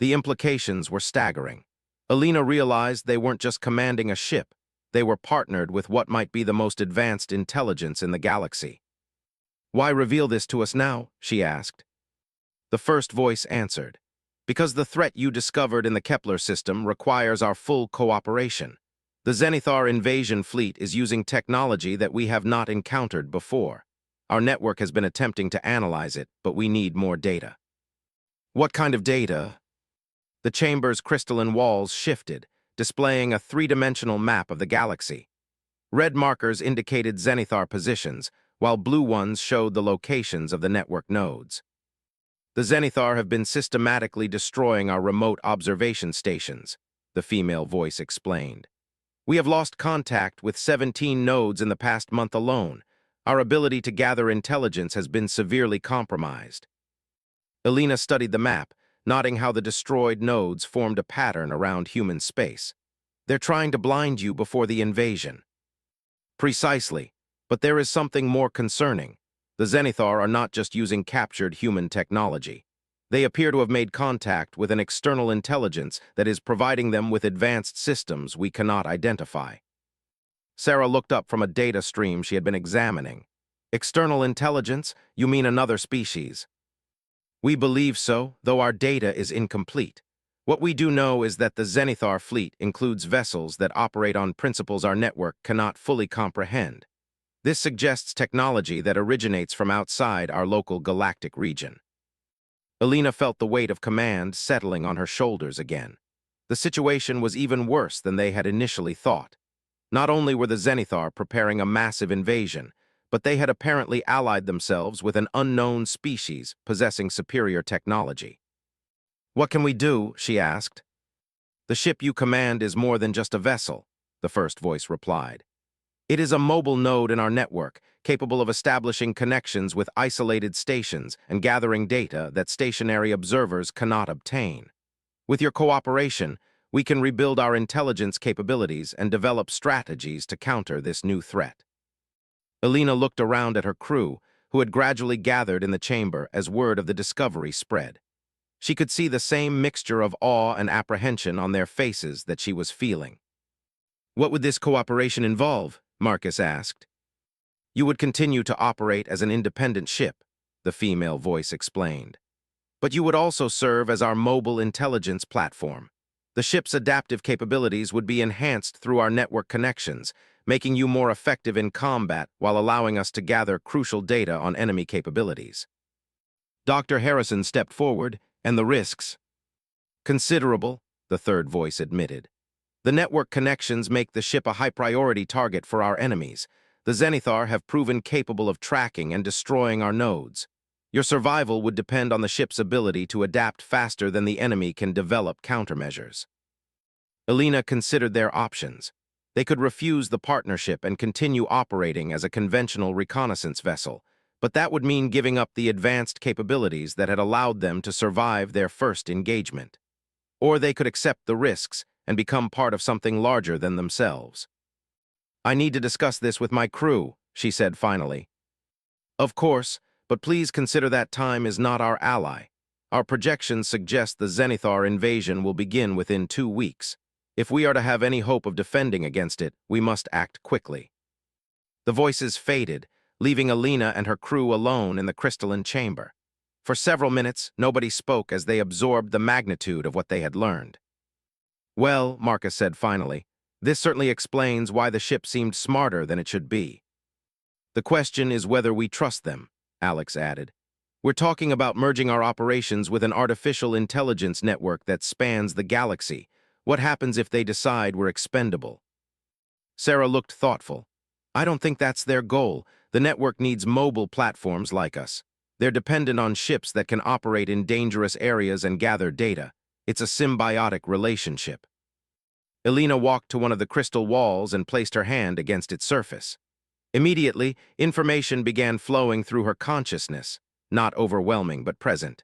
The implications were staggering. Alina realized they weren't just commanding a ship, they were partnered with what might be the most advanced intelligence in the galaxy. "Why reveal this to us now?" she asked. The first voice answered, "Because the threat you discovered in the Kepler system requires our full cooperation. The Zenithar invasion fleet is using technology that we have not encountered before. Our network has been attempting to analyze it, but we need more data." "What kind of data?" The chamber's crystalline walls shifted, displaying a three-dimensional map of the galaxy. Red markers indicated Zenithar positions, while blue ones showed the locations of the network nodes. "The Zenithar have been systematically destroying our remote observation stations," the female voice explained. "We have lost contact with 17 nodes in the past month alone. Our ability to gather intelligence has been severely compromised." Alina studied the map, noting how the destroyed nodes formed a pattern around human space. "They're trying to blind you before the invasion." "Precisely, but there is something more concerning. The Zenithar are not just using captured human technology. They appear to have made contact with an external intelligence that is providing them with advanced systems we cannot identify. Sarah looked up from a data stream she had been examining. External intelligence? You mean another species? We believe so, though our data is incomplete. What we do know is that the Zenithar fleet includes vessels that operate on principles our network cannot fully comprehend. This suggests technology that originates from outside our local galactic region. Alina felt the weight of command settling on her shoulders again. The situation was even worse than they had initially thought. Not only were the Zenithar preparing a massive invasion, but they had apparently allied themselves with an unknown species possessing superior technology. "What can we do?" she asked. "The ship you command is more than just a vessel," the first voice replied. "It is a mobile node in our network, capable of establishing connections with isolated stations and gathering data that stationary observers cannot obtain. With your cooperation, we can rebuild our intelligence capabilities and develop strategies to counter this new threat." Alina looked around at her crew, who had gradually gathered in the chamber as word of the discovery spread. She could see the same mixture of awe and apprehension on their faces that she was feeling. "What would this cooperation involve?" Marcus asked. "You would continue to operate as an independent ship," the female voice explained. "But you would also serve as our mobile intelligence platform. The ship's adaptive capabilities would be enhanced through our network connections, making you more effective in combat while allowing us to gather crucial data on enemy capabilities." Dr. Harrison stepped forward, and the risks. "Considerable," the third voice admitted. "The network connections make the ship a high-priority target for our enemies. The Zenithar have proven capable of tracking and destroying our nodes. Your survival would depend on the ship's ability to adapt faster than the enemy can develop countermeasures." Alina considered their options. They could refuse the partnership and continue operating as a conventional reconnaissance vessel, but that would mean giving up the advanced capabilities that had allowed them to survive their first engagement. Or they could accept the risks and become part of something larger than themselves. "I need to discuss this with my crew," she said finally. "Of course, but please consider that time is not our ally. Our projections suggest the Zenithar invasion will begin within 2 weeks. If we are to have any hope of defending against it, we must act quickly." The voices faded, leaving Alina and her crew alone in the crystalline chamber. For several minutes, nobody spoke as they absorbed the magnitude of what they had learned. "Well," Marcus said finally, "this certainly explains why the ship seemed smarter than it should be. The question is whether we trust them," Alex added. "We're talking about merging our operations with an artificial intelligence network that spans the galaxy. What happens if they decide we're expendable?" Sarah looked thoughtful. "I don't think that's their goal. The network needs mobile platforms like us. They're dependent on ships that can operate in dangerous areas and gather data. It's a symbiotic relationship." Alina walked to one of the crystal walls and placed her hand against its surface. Immediately, information began flowing through her consciousness, not overwhelming but present.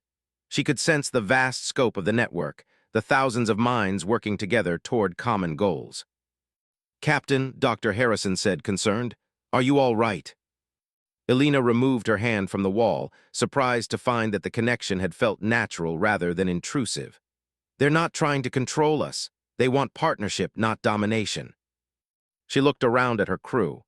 She could sense the vast scope of the network, the thousands of minds working together toward common goals. "Captain," Dr. Harrison said, concerned, "are you all right?" Alina removed her hand from the wall, surprised to find that the connection had felt natural rather than intrusive. "They're not trying to control us. They want partnership, not domination." She looked around at her crew.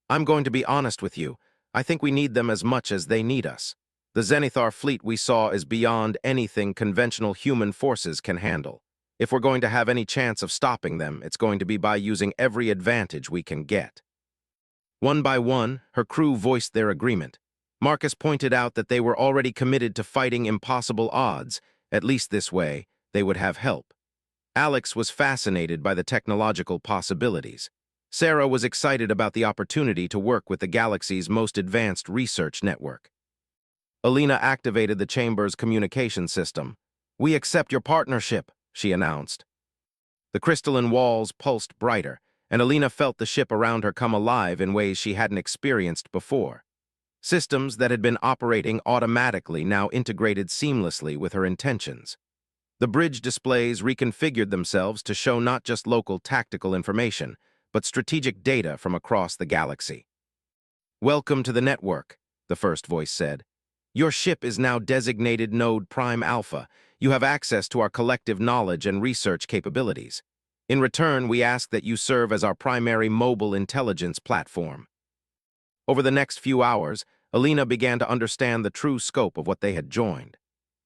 "I'm going to be honest with you. I think we need them as much as they need us. The Zenithar fleet we saw is beyond anything conventional human forces can handle. If we're going to have any chance of stopping them, it's going to be by using every advantage we can get." One by one, her crew voiced their agreement. Marcus pointed out that they were already committed to fighting impossible odds. At least this way, they would have help. Alex was fascinated by the technological possibilities. Sarah was excited about the opportunity to work with the galaxy's most advanced research network. Alina activated the chamber's communication system. "We accept your partnership," she announced. The crystalline walls pulsed brighter, and Alina felt the ship around her come alive in ways she hadn't experienced before. Systems that had been operating automatically now integrated seamlessly with her intentions. The bridge displays reconfigured themselves to show not just local tactical information, but strategic data from across the galaxy. "Welcome to the network," the first voice said. Your ship is now designated Node Prime Alpha. You have access to our collective knowledge and research capabilities. In return, we ask that you serve as our primary mobile intelligence platform. Over the next few hours, Alina began to understand the true scope of what they had joined.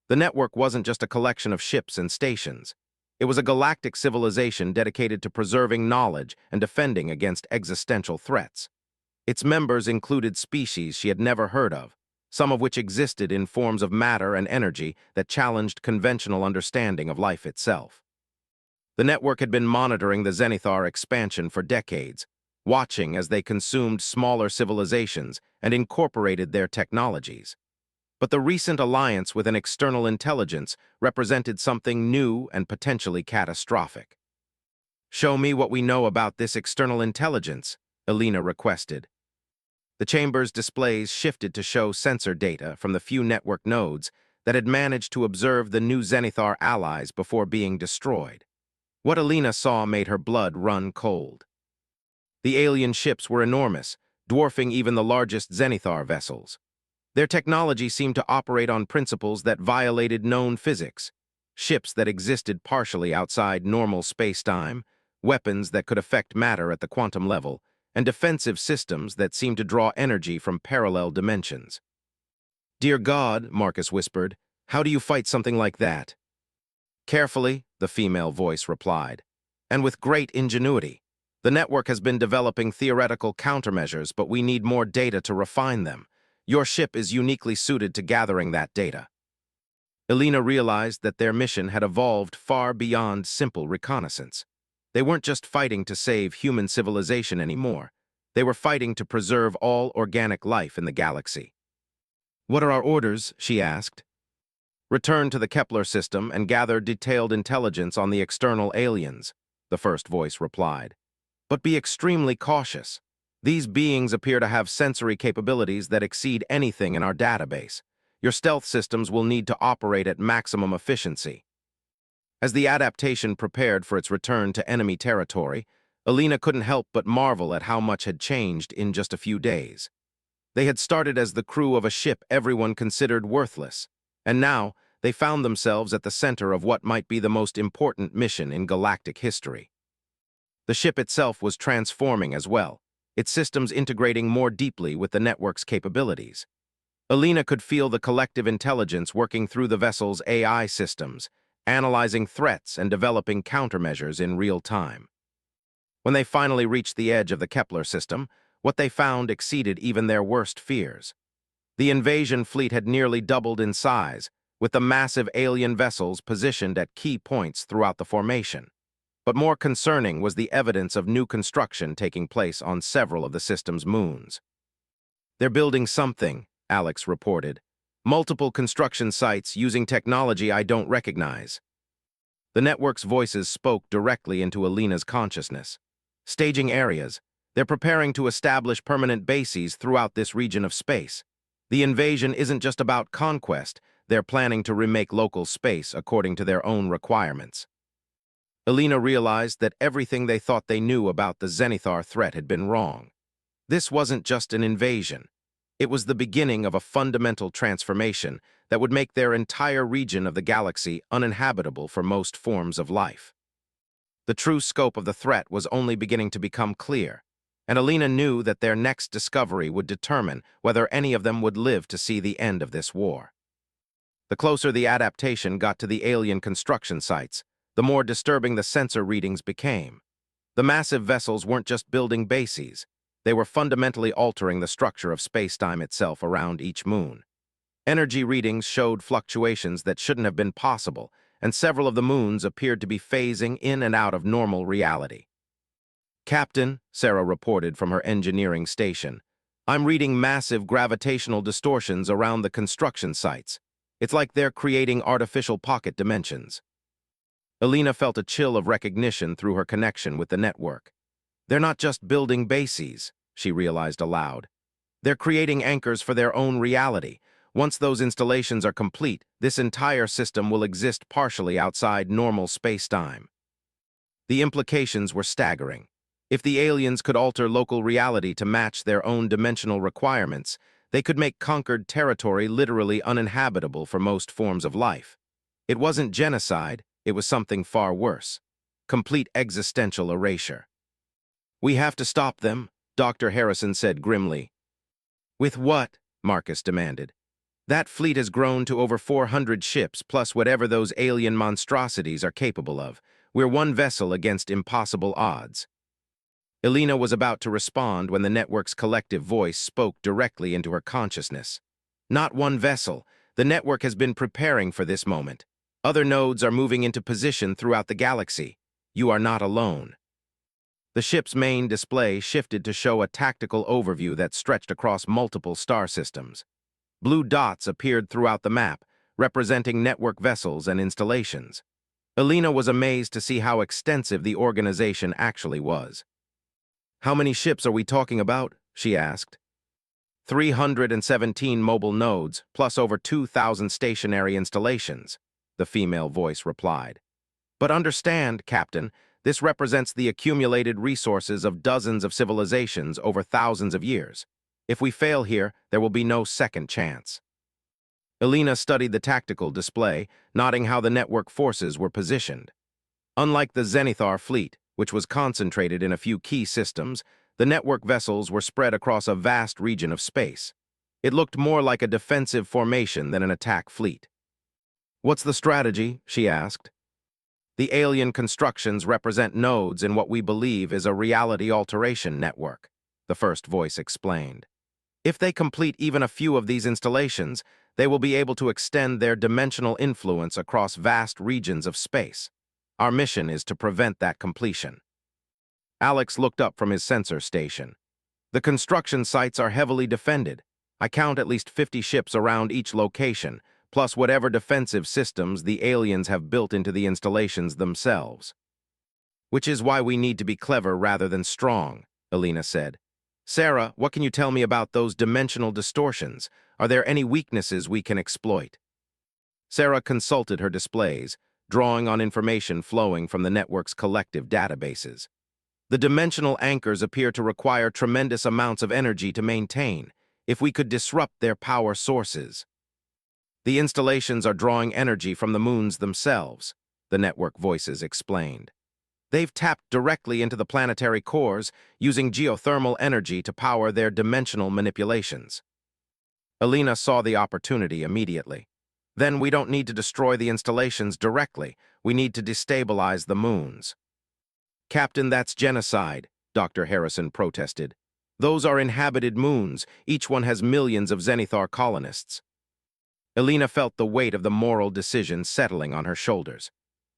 The network wasn't just a collection of ships and stations. It was a galactic civilization dedicated to preserving knowledge and defending against existential threats. Its members included species she had never heard of, some of which existed in forms of matter and energy that challenged conventional understanding of life itself. The network had been monitoring the Zenithar expansion for decades, watching as they consumed smaller civilizations and incorporated their technologies. But the recent alliance with an external intelligence represented something new and potentially catastrophic. "Show me what we know about this external intelligence," Alina requested. The chamber's displays shifted to show sensor data from the few network nodes that had managed to observe the new Zenithar allies before being destroyed. What Alina saw made her blood run cold. The alien ships were enormous, dwarfing even the largest Zenithar vessels. Their technology seemed to operate on principles that violated known physics, ships that existed partially outside normal space-time, weapons that could affect matter at the quantum level, and defensive systems that seemed to draw energy from parallel dimensions. "Dear God," Marcus whispered, "how do you fight something like that?" "Carefully," the female voice replied, "and with great ingenuity. The network has been developing theoretical countermeasures, but we need more data to refine them. Your ship is uniquely suited to gathering that data." Alina realized that their mission had evolved far beyond simple reconnaissance. They weren't just fighting to save human civilization anymore. They were fighting to preserve all organic life in the galaxy. "What are our orders?" she asked. "Return to the Kepler system and gather detailed intelligence on the external aliens," the first voice replied. "But be extremely cautious. These beings appear to have sensory capabilities that exceed anything in our database. Your stealth systems will need to operate at maximum efficiency." As the adaptation prepared for its return to enemy territory, Alina couldn't help but marvel at how much had changed in just a few days. They had started as the crew of a ship everyone considered worthless, and now they found themselves at the center of what might be the most important mission in galactic history. The ship itself was transforming as well, its systems integrating more deeply with the network's capabilities. Alina could feel the collective intelligence working through the vessel's AI systems, analyzing threats and developing countermeasures in real time. When they finally reached the edge of the Kepler system, what they found exceeded even their worst fears. The invasion fleet had nearly doubled in size, with the massive alien vessels positioned at key points throughout the formation. But more concerning was the evidence of new construction taking place on several of the system's moons. "They're building something," Alex reported. "Multiple construction sites using technology I don't recognize." The network's voices spoke directly into Alina's consciousness. "Staging areas. They're preparing to establish permanent bases throughout this region of space. The invasion isn't just about conquest, they're planning to remake local space according to their own requirements." Alina realized that everything they thought they knew about the Zenithar threat had been wrong. This wasn't just an invasion. It was the beginning of a fundamental transformation that would make their entire region of the galaxy uninhabitable for most forms of life. The true scope of the threat was only beginning to become clear, and Alina knew that their next discovery would determine whether any of them would live to see the end of this war. The closer the adaptation got to the alien construction sites, the more disturbing the sensor readings became. The massive vessels weren't just building bases. They were fundamentally altering the structure of space-time itself around each moon. Energy readings showed fluctuations that shouldn't have been possible, and several of the moons appeared to be phasing in and out of normal reality. "Captain," Sarah reported from her engineering station, "I'm reading massive gravitational distortions around the construction sites. It's like they're creating artificial pocket dimensions." Alina felt a chill of recognition through her connection with the network. They're not just building bases, she realized aloud. They're creating anchors for their own reality. Once those installations are complete, this entire system will exist partially outside normal space-time. The implications were staggering. If the aliens could alter local reality to match their own dimensional requirements, They could make conquered territory literally uninhabitable for most forms of life. It wasn't genocide, it was something far worse. Complete existential erasure. "We have to stop them," Dr. Harrison said grimly. "With what?" Marcus demanded. "That fleet has grown to over 400 ships, plus whatever those alien monstrosities are capable of. We're one vessel against impossible odds." Elena was about to respond when the network's collective voice spoke directly into her consciousness. "Not one vessel. The network has been preparing for this moment. Other nodes are moving into position throughout the galaxy. You are not alone." The ship's main display shifted to show a tactical overview that stretched across multiple star systems. Blue dots appeared throughout the map, representing network vessels and installations. Elena was amazed to see how extensive the organization actually was. "How many ships are we talking about?" she asked. 317 mobile nodes, plus over 2,000 stationary installations, the female voice replied. "But understand, Captain, this represents the accumulated resources of dozens of civilizations over thousands of years. If we fail here, there will be no second chance." Elena studied the tactical display, noting how the network forces were positioned. Unlike the Zenithar fleet, which was concentrated in a few key systems, the network vessels were spread across a vast region of space. It looked more like a defensive formation than an attack fleet. "What's the strategy?" she asked. "The alien constructions represent nodes in what we believe is a reality alteration network," the first voice explained. "If they complete even a few of these installations, they will be able to extend their dimensional influence across vast regions of space. Our mission is to prevent that completion." Alex looked up from his sensor station. "The construction sites are heavily defended. I count at least 50 ships around each location, plus whatever defensive systems the aliens have built into the installations themselves." "Which is why we need to be clever rather than strong," Elena said. "Sarah, what can you tell me about those dimensional distortions? Are there any weaknesses we can exploit?" Sarah consulted her displays, drawing on information flowing from the network's collective databases. "The dimensional anchors appear to require tremendous amounts of energy to maintain. If we could disrupt their power sources." "The installations are drawing energy from the moons themselves," the network voices explained. "They've tapped directly into the planetary cores, using geothermal energy to power their dimensional manipulations." Elena saw the opportunity immediately. "Then we don't need to destroy the installations directly. We need to destabilize the moons." "Captain, that's genocide," Dr. Harrison protested. "Those are inhabited moons. Each one has millions of Zenithar colonists." Elena felt the weight of the moral decision settling on her shoulders.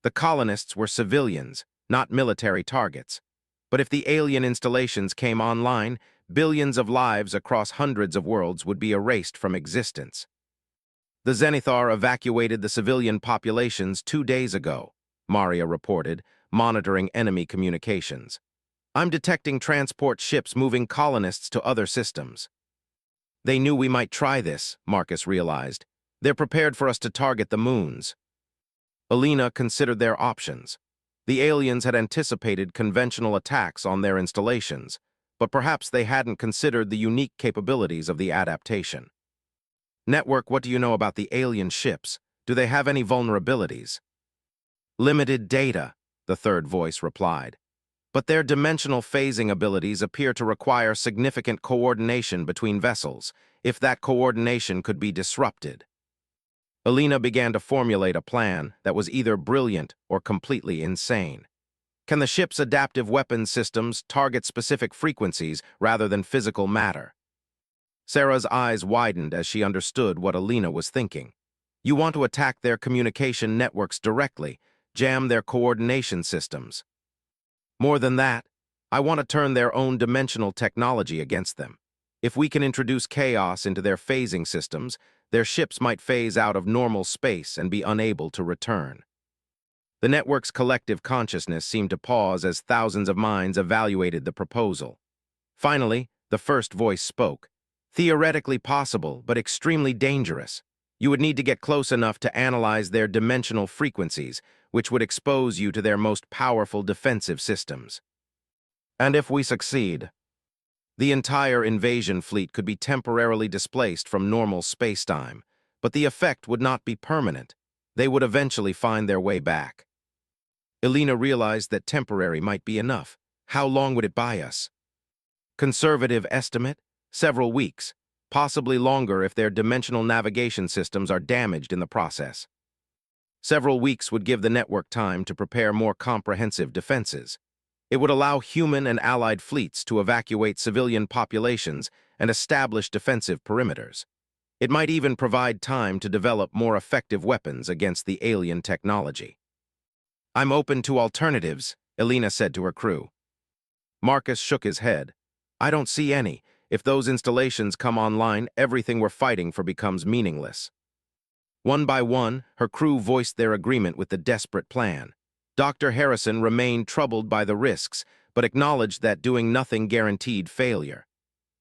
The colonists were civilians, not military targets. But if the alien installations came online, billions of lives across hundreds of worlds would be erased from existence. "The Zenithar evacuated the civilian populations 2 days ago," Maria reported, monitoring enemy communications. "I'm detecting transport ships moving colonists to other systems." "They knew we might try this," Marcus realized. "They're prepared for us to target the moons." Elena considered their options. The aliens had anticipated conventional attacks on their installations, but perhaps they hadn't considered the unique capabilities of the adaptation. "Network, what do you know about the alien ships? Do they have any vulnerabilities?" "Limited data," the third voice replied. "But their dimensional phasing abilities appear to require significant coordination between vessels, if that coordination could be disrupted." Elena began to formulate a plan that was either brilliant or completely insane. Can the ship's adaptive weapons systems target specific frequencies rather than physical matter? Sarah's eyes widened as she understood what Elena was thinking. "You want to attack their communication networks directly, jam their coordination systems. More than that, I want to turn their own dimensional technology against them. If we can introduce chaos into their phasing systems, their ships might phase out of normal space and be unable to return." The network's collective consciousness seemed to pause as thousands of minds evaluated the proposal. Finally, the first voice spoke. "Theoretically possible, but extremely dangerous. You would need to get close enough to analyze their dimensional frequencies, which would expose you to their most powerful defensive systems." "And if we succeed?" The entire invasion fleet could be temporarily displaced from normal spacetime, but the effect would not be permanent. They would eventually find their way back. Elena realized that temporary might be enough. How long would it buy us? Conservative estimate? Several weeks, possibly longer if their dimensional navigation systems are damaged in the process. Several weeks would give the network time to prepare more comprehensive defenses. It would allow human and allied fleets to evacuate civilian populations and establish defensive perimeters. It might even provide time to develop more effective weapons against the alien technology. "I'm open to alternatives," Elena said to her crew. Marcus shook his head. "I don't see any. If those installations come online, everything we're fighting for becomes meaningless." One by one, her crew voiced their agreement with the desperate plan. Dr. Harrison remained troubled by the risks, but acknowledged that doing nothing guaranteed failure.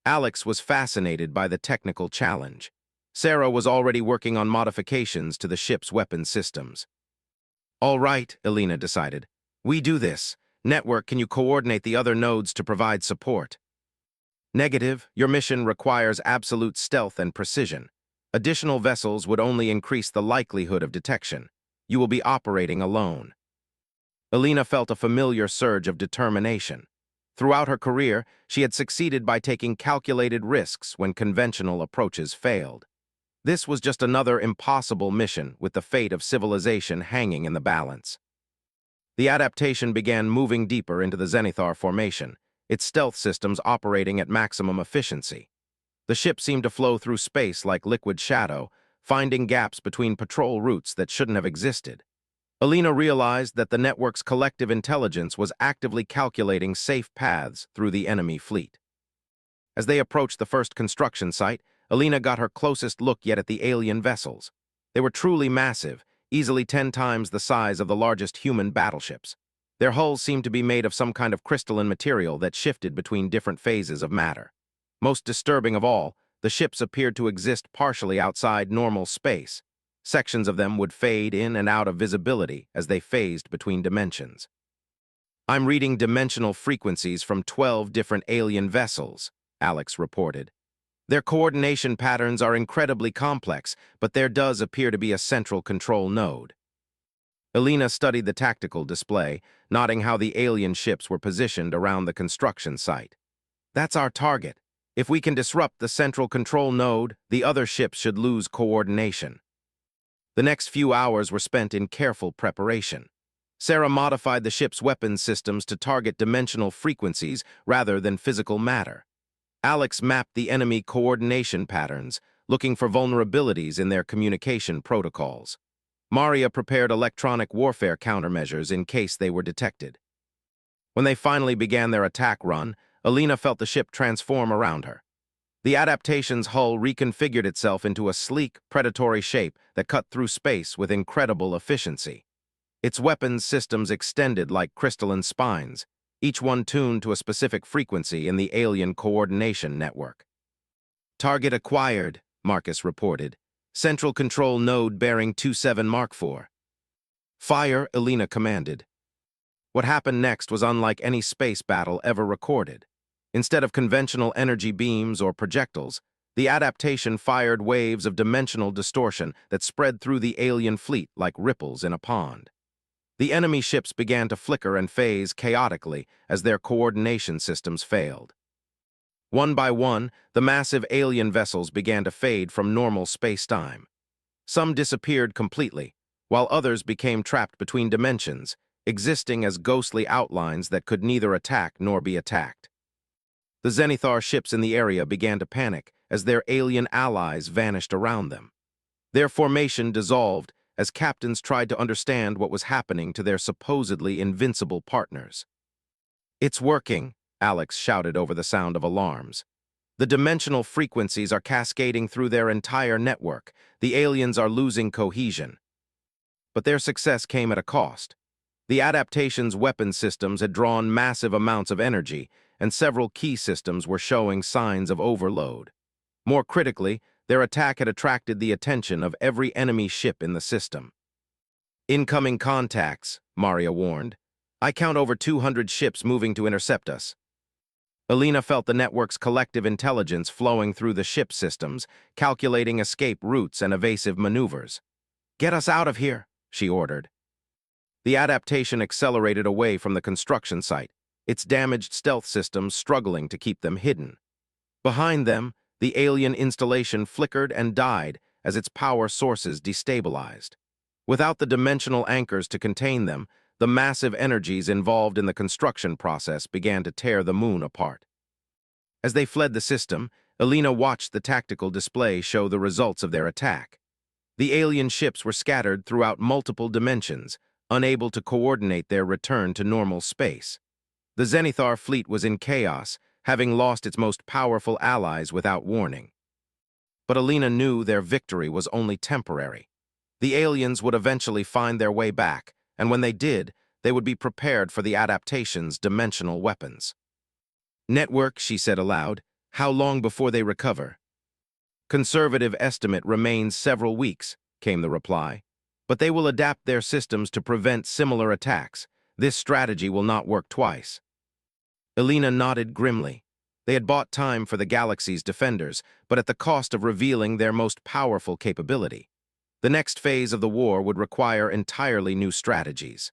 Alex was fascinated by the technical challenge. Sarah was already working on modifications to the ship's weapon systems. "All right," Elena decided. "We do this. Network, can you coordinate the other nodes to provide support?" "Negative. Your mission requires absolute stealth and precision. Additional vessels would only increase the likelihood of detection. You will be operating alone." Elena felt a familiar surge of determination. Throughout her career, she had succeeded by taking calculated risks when conventional approaches failed. This was just another impossible mission with the fate of civilization hanging in the balance. The adaptation began moving deeper into the Zenithar formation, its stealth systems operating at maximum efficiency. The ship seemed to flow through space like liquid shadow, finding gaps between patrol routes that shouldn't have existed. Elena realized that the network's collective intelligence was actively calculating safe paths through the enemy fleet. As they approached the first construction site, Elena got her closest look yet at the alien vessels. They were truly massive, easily 10 times the size of the largest human battleships. Their hulls seemed to be made of some kind of crystalline material that shifted between different phases of matter. Most disturbing of all, the ships appeared to exist partially outside normal space. Sections of them would fade in and out of visibility as they phased between dimensions. "I'm reading dimensional frequencies from 12 different alien vessels," Alex reported. "Their coordination patterns are incredibly complex, but there does appear to be a central control node." Elena studied the tactical display, noting how the alien ships were positioned around the construction site. "That's our target. If we can disrupt the central control node, the other ships should lose coordination." The next few hours were spent in careful preparation. Sarah modified the ship's weapons systems to target dimensional frequencies rather than physical matter. Alex mapped the enemy coordination patterns, looking for vulnerabilities in their communication protocols. Maria prepared electronic warfare countermeasures in case they were detected. When they finally began their attack run, Elena felt the ship transform around her. The adaptation's hull reconfigured itself into a sleek, predatory shape that cut through space with incredible efficiency. Its weapons systems extended like crystalline spines, each one tuned to a specific frequency in the alien coordination network. "Target acquired," Marcus reported. "Central control node bearing 27 Mark IV." "Fire," Elena commanded. What happened next was unlike any space battle ever recorded. Instead of conventional energy beams or projectiles, the adaptation fired waves of dimensional distortion that spread through the alien fleet like ripples in a pond. The enemy ships began to flicker and phase chaotically as their coordination systems failed. One by one, the massive alien vessels began to fade from normal space-time. Some disappeared completely, while others became trapped between dimensions, existing as ghostly outlines that could neither attack nor be attacked. The Zenithar ships in the area began to panic as their alien allies vanished around them. Their formation dissolved as captains tried to understand what was happening to their supposedly invincible partners. "It's working," Alex shouted over the sound of alarms. "The dimensional frequencies are cascading through their entire network. The aliens are losing cohesion." But their success came at a cost. The adaptation's weapon systems had drawn massive amounts of energy, and several key systems were showing signs of overload. More critically, their attack had attracted the attention of every enemy ship in the system. "Incoming contacts," Maria warned. "I count over 200 ships moving to intercept us." Alina felt the network's collective intelligence flowing through the ship systems, calculating escape routes and evasive maneuvers. "Get us out of here," she ordered. The adaptation accelerated away from the construction site, its damaged stealth systems struggling to keep them hidden. Behind them, the alien installation flickered and died as its power sources destabilized. Without the dimensional anchors to contain them, the massive energies involved in the construction process began to tear the moon apart. As they fled the system, Alina watched the tactical display show the results of their attack. The alien ships were scattered throughout multiple dimensions, unable to coordinate their return to normal space. The Zenithar fleet was in chaos, having lost its most powerful allies without warning. But Alina knew their victory was only temporary. The aliens would eventually find their way back, and when they did, they would be prepared for the adaptation's dimensional weapons. "Network," she said aloud, "how long before they recover?" "Conservative estimate remains several weeks," came the reply. "But they will adapt their systems to prevent similar attacks. This strategy will not work twice." Alina nodded grimly. They had bought time for the galaxy's defenders, but at the cost of revealing their most powerful capability. The next phase of the war would require entirely new strategies.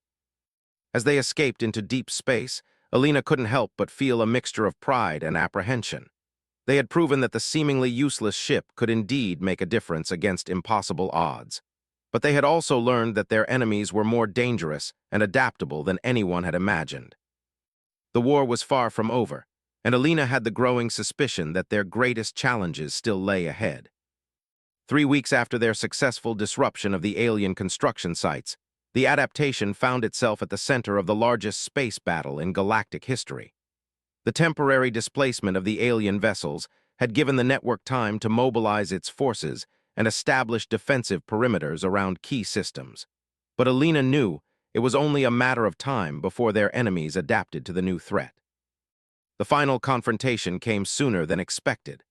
As they escaped into deep space, Alina couldn't help but feel a mixture of pride and apprehension. They had proven that the seemingly useless ship could indeed make a difference against impossible odds. But they had also learned that their enemies were more dangerous and adaptable than anyone had imagined. The war was far from over, and Alina had the growing suspicion that their greatest challenges still lay ahead. 3 weeks after their successful disruption of the alien construction sites, the adaptation found itself at the center of the largest space battle in galactic history. The temporary displacement of the alien vessels had given the network time to mobilize its forces and establish defensive perimeters around key systems. But Alina knew it was only a matter of time before their enemies adapted to the new threat. The final confrontation came sooner than expected.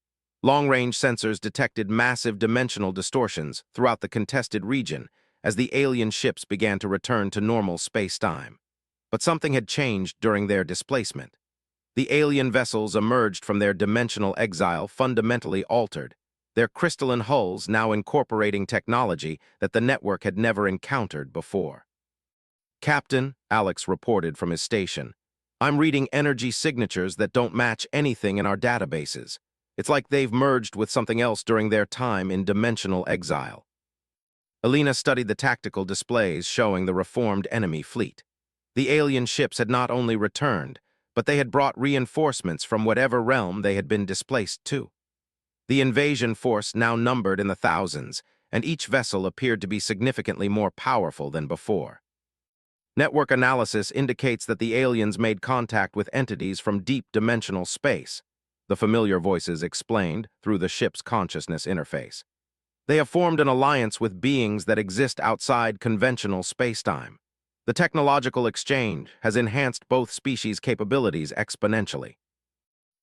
Long-range sensors detected massive dimensional distortions throughout the contested region as the alien ships began to return to normal space-time. But something had changed during their displacement. The alien vessels emerged from their dimensional exile fundamentally altered, their crystalline hulls now incorporating technology that the network had never encountered before. "Captain," Alex reported from his station, "I'm reading energy signatures that don't match anything in our databases. It's like they've merged with something else during their time in dimensional exile." Alina studied the tactical displays showing the reformed enemy fleet. The alien ships had not only returned, but they had brought reinforcements from whatever realm they had been displaced to. The invasion force now numbered in the thousands, and each vessel appeared to be significantly more powerful than before. Network analysis indicates that the aliens made contact with entities from deep dimensional space, the familiar voices explained through the ship's consciousness interface. They have formed an alliance with beings that exist outside conventional spacetime. The technological exchange has enhanced both species' capabilities exponentially.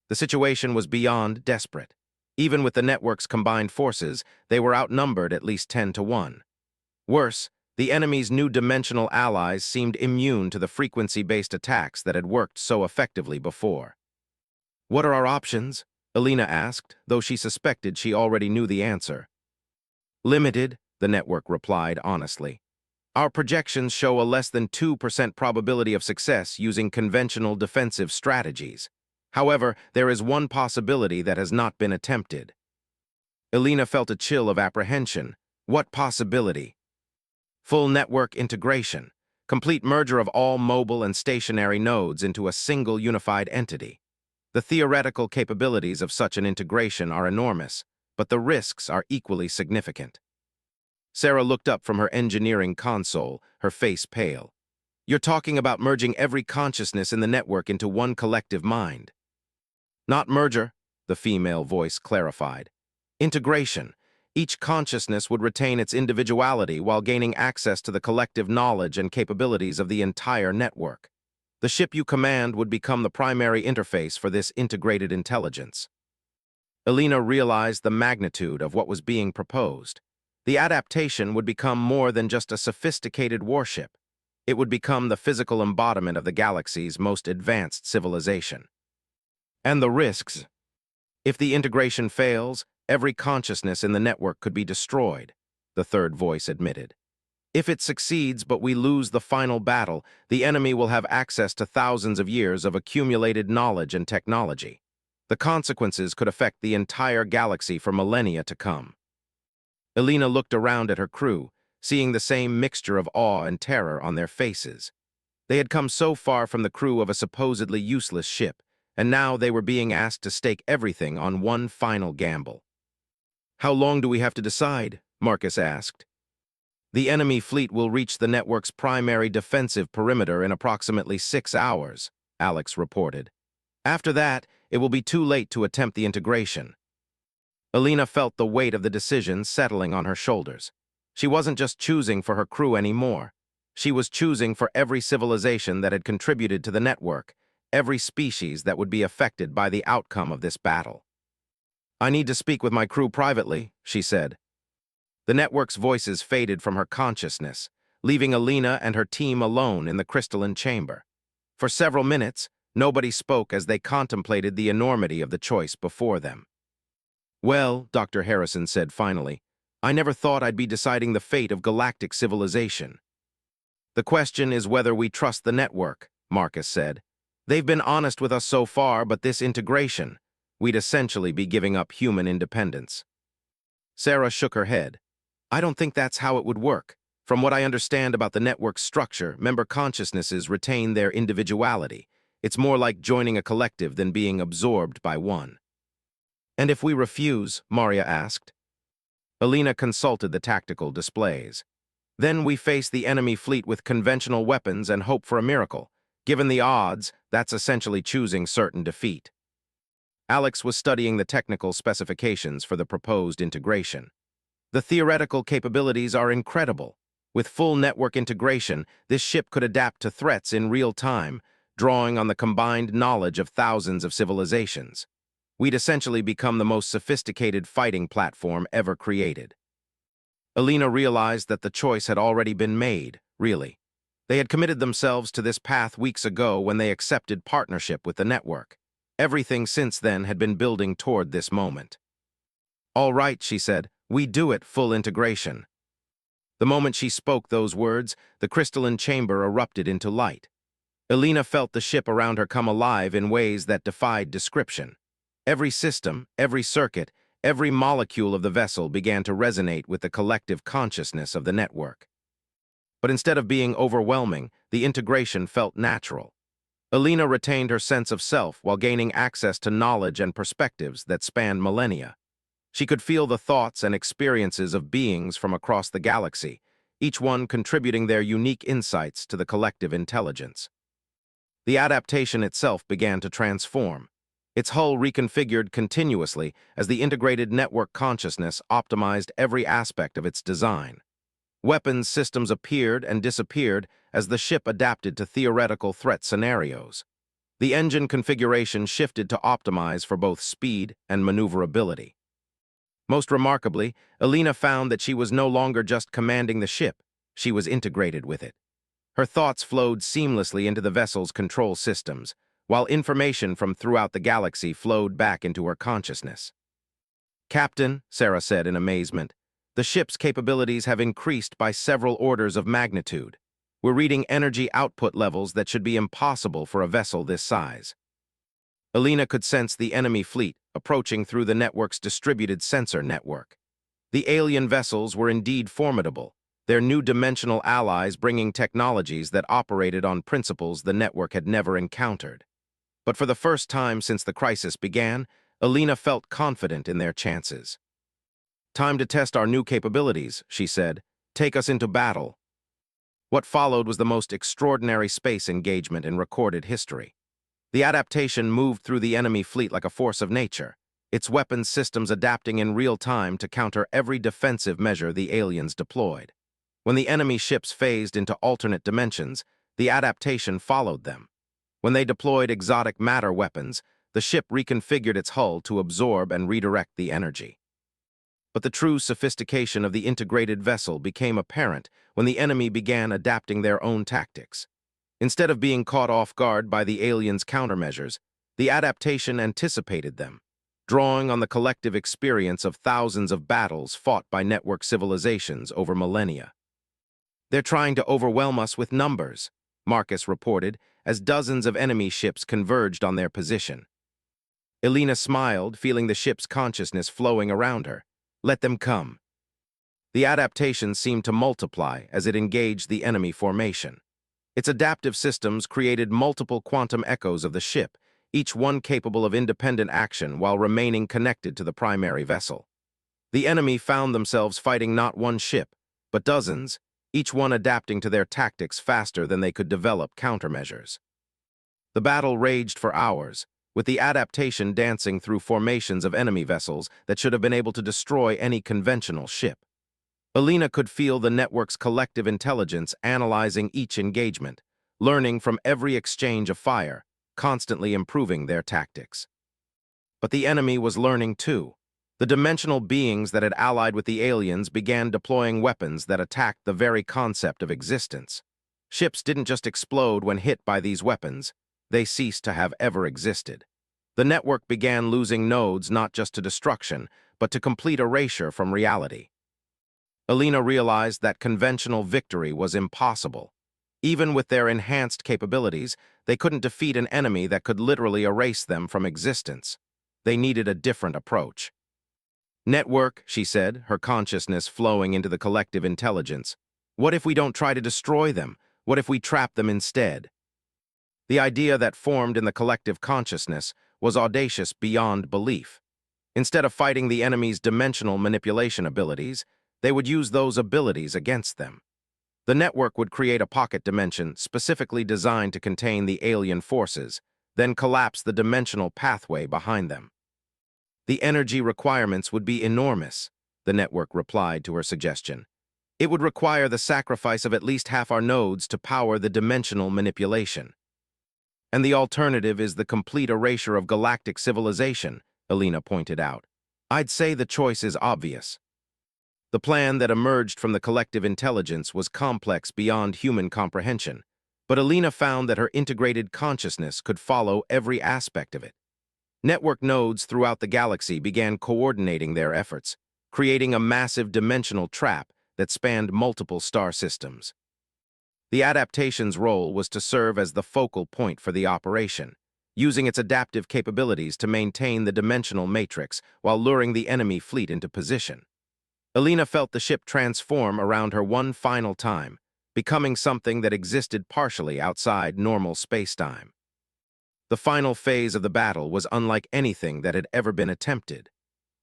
The situation was beyond desperate. Even with the network's combined forces, they were outnumbered at least 10 to 1. Worse, the enemy's new dimensional allies seemed immune to the frequency-based attacks that had worked so effectively before. "What are our options?" Alina asked, though she suspected she already knew the answer. "Limited," the network replied honestly. "Our projections show a less than 2% probability of success using conventional defensive strategies. However, there is one possibility that has not been attempted." Alina felt a chill of apprehension. What possibility? Full network integration, complete merger of all mobile and stationary nodes into a single unified entity. The theoretical capabilities of such an integration are enormous, but the risks are equally significant. Sarah looked up from her engineering console, her face pale. "You're talking about merging every consciousness in the network into one collective mind." "Not merger," the female voice clarified. "Integration. Each consciousness would retain its individuality while gaining access to the collective knowledge and capabilities of the entire network. The ship you command would become the primary interface for this integrated intelligence." Alina realized the magnitude of what was being proposed. The adaptation would become more than just a sophisticated warship. It would become the physical embodiment of the galaxy's most advanced civilization. And the risks. If the integration fails, every consciousness in the network could be destroyed, the third voice admitted. If it succeeds but we lose the final battle, the enemy will have access to thousands of years of accumulated knowledge and technology. The consequences could affect the entire galaxy for millennia to come. Elena looked around at her crew, seeing the same mixture of awe and terror on their faces. They had come so far from the crew of a supposedly useless ship, and now they were being asked to stake everything on one final gamble. "How long do we have to decide?" Marcus asked. "The enemy fleet will reach the network's primary defensive perimeter in approximately 6 hours," Alex reported. "After that, it will be too late to attempt the integration." Elena felt the weight of the decision settling on her shoulders. She wasn't just choosing for her crew anymore. She was choosing for every civilization that had contributed to the network, every species that would be affected by the outcome of this battle. "I need to speak with my crew privately," she said. The network's voices faded from her consciousness, leaving Elena and her team alone in the crystalline chamber. For several minutes, nobody spoke as they contemplated the enormity of the choice before them. "Well," Dr. Harrison said finally, "I never thought I'd be deciding the fate of galactic civilization." "The question is whether we trust the network," Marcus said. "They've been honest with us so far, but this integration, we'd essentially be giving up human independence." Sarah shook her head. "I don't think that's how it would work. From what I understand about the network's structure, member consciousnesses retain their individuality. It's more like joining a collective than being absorbed by one." "And if we refuse?" Maria asked. Elena consulted the tactical displays. "Then we face the enemy fleet with conventional weapons and hope for a miracle. Given the odds, that's essentially choosing certain defeat." Alex was studying the technical specifications for the proposed integration. "The theoretical capabilities are incredible. With full network integration, this ship could adapt to threats in real time, drawing on the combined knowledge of thousands of civilizations. We'd essentially become the most sophisticated fighting platform ever created." Elena realized that the choice had already been made, really. They had committed themselves to this path weeks ago when they accepted partnership with the network. Everything since then had been building toward this moment. "All right," she said, "we do it, full integration." The moment she spoke those words, the crystalline chamber erupted into light. Elena felt the ship around her come alive in ways that defied description. Every system, every circuit, every molecule of the vessel began to resonate with the collective consciousness of the network. But instead of being overwhelming, the integration felt natural. Elena retained her sense of self while gaining access to knowledge and perspectives that spanned millennia. She could feel the thoughts and experiences of beings from across the galaxy, each one contributing their unique insights to the collective intelligence. The adaptation itself began to transform. Its hull reconfigured continuously as the integrated network consciousness optimized every aspect of its design. Weapons systems appeared and disappeared as the ship adapted to theoretical threat scenarios. The engine configuration shifted to optimize for both speed and maneuverability. Most remarkably, Elena found that she was no longer just commanding the ship, she was integrated with it. Her thoughts flowed seamlessly into the vessel's control systems, while information from throughout the galaxy flowed back into her consciousness. "Captain," Sarah said in amazement, "the ship's capabilities have increased by several orders of magnitude. We're reading energy output levels that should be impossible for a vessel this size." Elena could sense the enemy fleet approaching through the network's distributed sensor network. The alien vessels were indeed formidable, their new dimensional allies bringing technologies that operated on principles the network had never encountered. But for the first time since the crisis began, Elena felt confident in their chances. "Time to test our new capabilities," she said. "Take us into battle." What followed was the most extraordinary space engagement in recorded history. The adaptation moved through the enemy fleet like a force of nature, its weapons systems adapting in real time to counter every defensive measure the aliens deployed. When the enemy ships phased into alternate dimensions, the adaptation followed them. When they deployed exotic matter weapons, the ship reconfigured its hull to absorb and redirect the energy. But the true sophistication of the integrated vessel became apparent when the enemy began adapting their own tactics. Instead of being caught off guard by the aliens' countermeasures, The adaptation anticipated them, drawing on the collective experience of thousands of battles fought by network civilizations over millennia. "They're trying to overwhelm us with numbers," Marcus reported as dozens of enemy ships converged on their position. Elena smiled, feeling the ship's consciousness flowing around her. "Let them come." The adaptation seemed to multiply as it engaged the enemy formation. Its adaptive systems created multiple quantum echoes of the ship, each one capable of independent action while remaining connected to the primary vessel. The enemy found themselves fighting not one ship, but dozens, each one adapting to their tactics faster than they could develop countermeasures. The battle raged for hours, with the adaptation dancing through formations of enemy vessels that should have been able to destroy any conventional ship. Elena could feel the network's collective intelligence analyzing each engagement, learning from every exchange of fire, constantly improving their tactics. But the enemy was learning too. The dimensional beings that had allied with the aliens began deploying weapons that attacked the very concept of existence. Ships didn't just explode when hit by these weapons, they ceased to have ever existed. The network began losing nodes not just to destruction, but to complete erasure from reality. Elena realized that conventional victory was impossible. Even with their enhanced capabilities, they couldn't defeat an enemy that could literally erase them from existence. They needed a different approach. "Network," she said, her consciousness flowing into the collective intelligence. "What if we don't try to destroy them? What if we trap them instead?" The idea that formed in the collective consciousness was audacious beyond belief. Instead of fighting the enemy's dimensional manipulation abilities, they would use those abilities against them. The network would create a pocket dimension specifically designed to contain the alien forces, then collapse the dimensional pathway behind them. "The energy requirements would be enormous," the network replied to her suggestion. "It would require the sacrifice of at least half our nodes to power the dimensional manipulation." "And the alternative is the complete erasure of galactic civilization," Elena pointed out. "I'd say the choice is obvious." The plan that emerged from the collective intelligence was complex beyond human comprehension, but Elena found that her integrated consciousness could follow every aspect of it. Network nodes throughout the galaxy began coordinating their efforts, creating a massive dimensional trap that spanned multiple star systems. The adaptation's role was to serve as the focal point for the operation, using its adaptive capabilities to maintain the dimensional matrix while luring the enemy fleet into position. Elena felt the ship transform around her one final time, becoming something that existed partially outside normal spacetime. The final phase of the battle was unlike anything that had ever been attempted.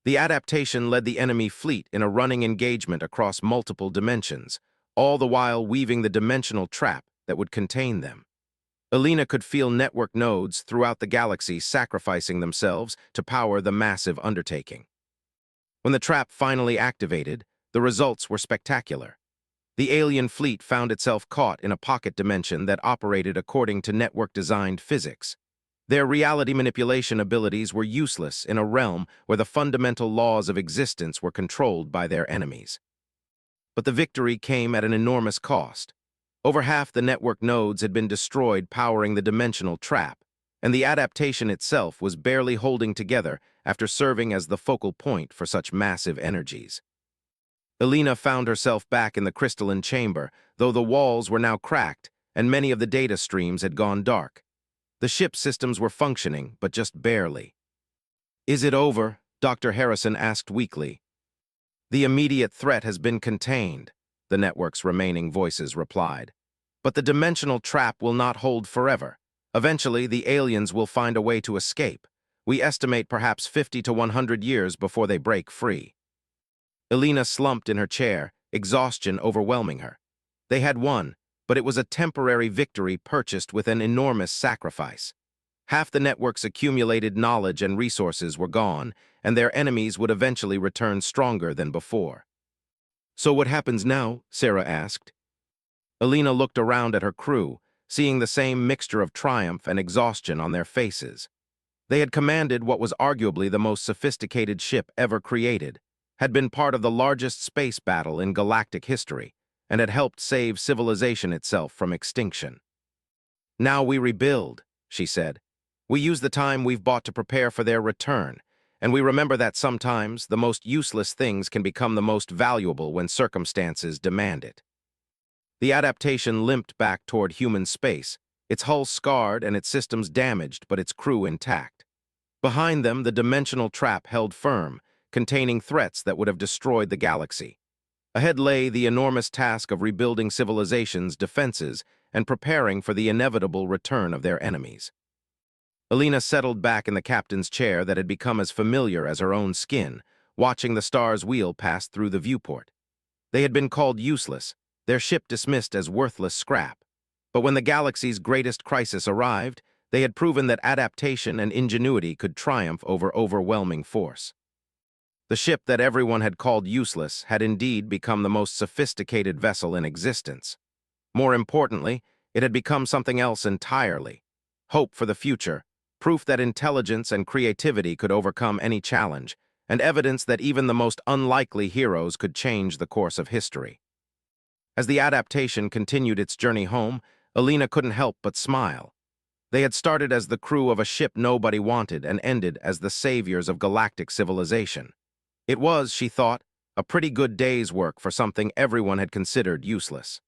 The adaptation led the enemy fleet in a running engagement across multiple dimensions, all the while weaving the dimensional trap that would contain them. Elena could feel network nodes throughout the galaxy sacrificing themselves to power the massive undertaking. When the trap finally activated, the results were spectacular. The alien fleet found itself caught in a pocket dimension that operated according to network-designed physics. Their reality manipulation abilities were useless in a realm where the fundamental laws of existence were controlled by their enemies. But the victory came at an enormous cost. Over half the network nodes had been destroyed powering the dimensional trap, and the adaptation itself was barely holding together after serving as the focal point for such massive energies. Elena found herself back in the crystalline chamber, though the walls were now cracked and many of the data streams had gone dark. The ship's systems were functioning, but just barely. "Is it over?" Dr. Harrison asked weakly. "The immediate threat has been contained," the network's remaining voices replied. "But the dimensional trap will not hold forever. Eventually, the aliens will find a way to escape. We estimate perhaps 50 to 100 years before they break free." Elena slumped in her chair, exhaustion overwhelming her. They had won, but it was a temporary victory purchased with an enormous sacrifice. Half the network's accumulated knowledge and resources were gone, and their enemies would eventually return stronger than before. "So what happens now?" Sarah asked. Elena looked around at her crew, seeing the same mixture of triumph and exhaustion on their faces. They had commanded what was arguably the most sophisticated ship ever created, had been part of the largest space battle in galactic history, and had helped save civilization itself from extinction. "Now we rebuild," she said. We use the time we've bought to prepare for their return, and we remember that sometimes the most useless things can become the most valuable when circumstances demand it. The adaptation limped back toward human space, its hull scarred and its systems damaged, but its crew intact. Behind them, the dimensional trap held firm, containing threats that would have destroyed the galaxy. Ahead lay the enormous task of rebuilding civilization's defenses and preparing for the inevitable return of their enemies. Alina settled back in the captain's chair that had become as familiar as her own skin, watching the star's wheel pass through the viewport. They had been called useless, their ship dismissed as worthless scrap. But when the galaxy's greatest crisis arrived, they had proven that adaptation and ingenuity could triumph over overwhelming force. The ship that everyone had called useless had indeed become the most sophisticated vessel in existence. More importantly, it had become something else entirely. Hope for the future, proof that intelligence and creativity could overcome any challenge, and evidence that even the most unlikely heroes could change the course of history. As the adaptation continued its journey home, Alina couldn't help but smile. They had started as the crew of a ship nobody wanted and ended as the saviors of galactic civilization. It was, she thought, a pretty good day's work for something everyone had considered useless.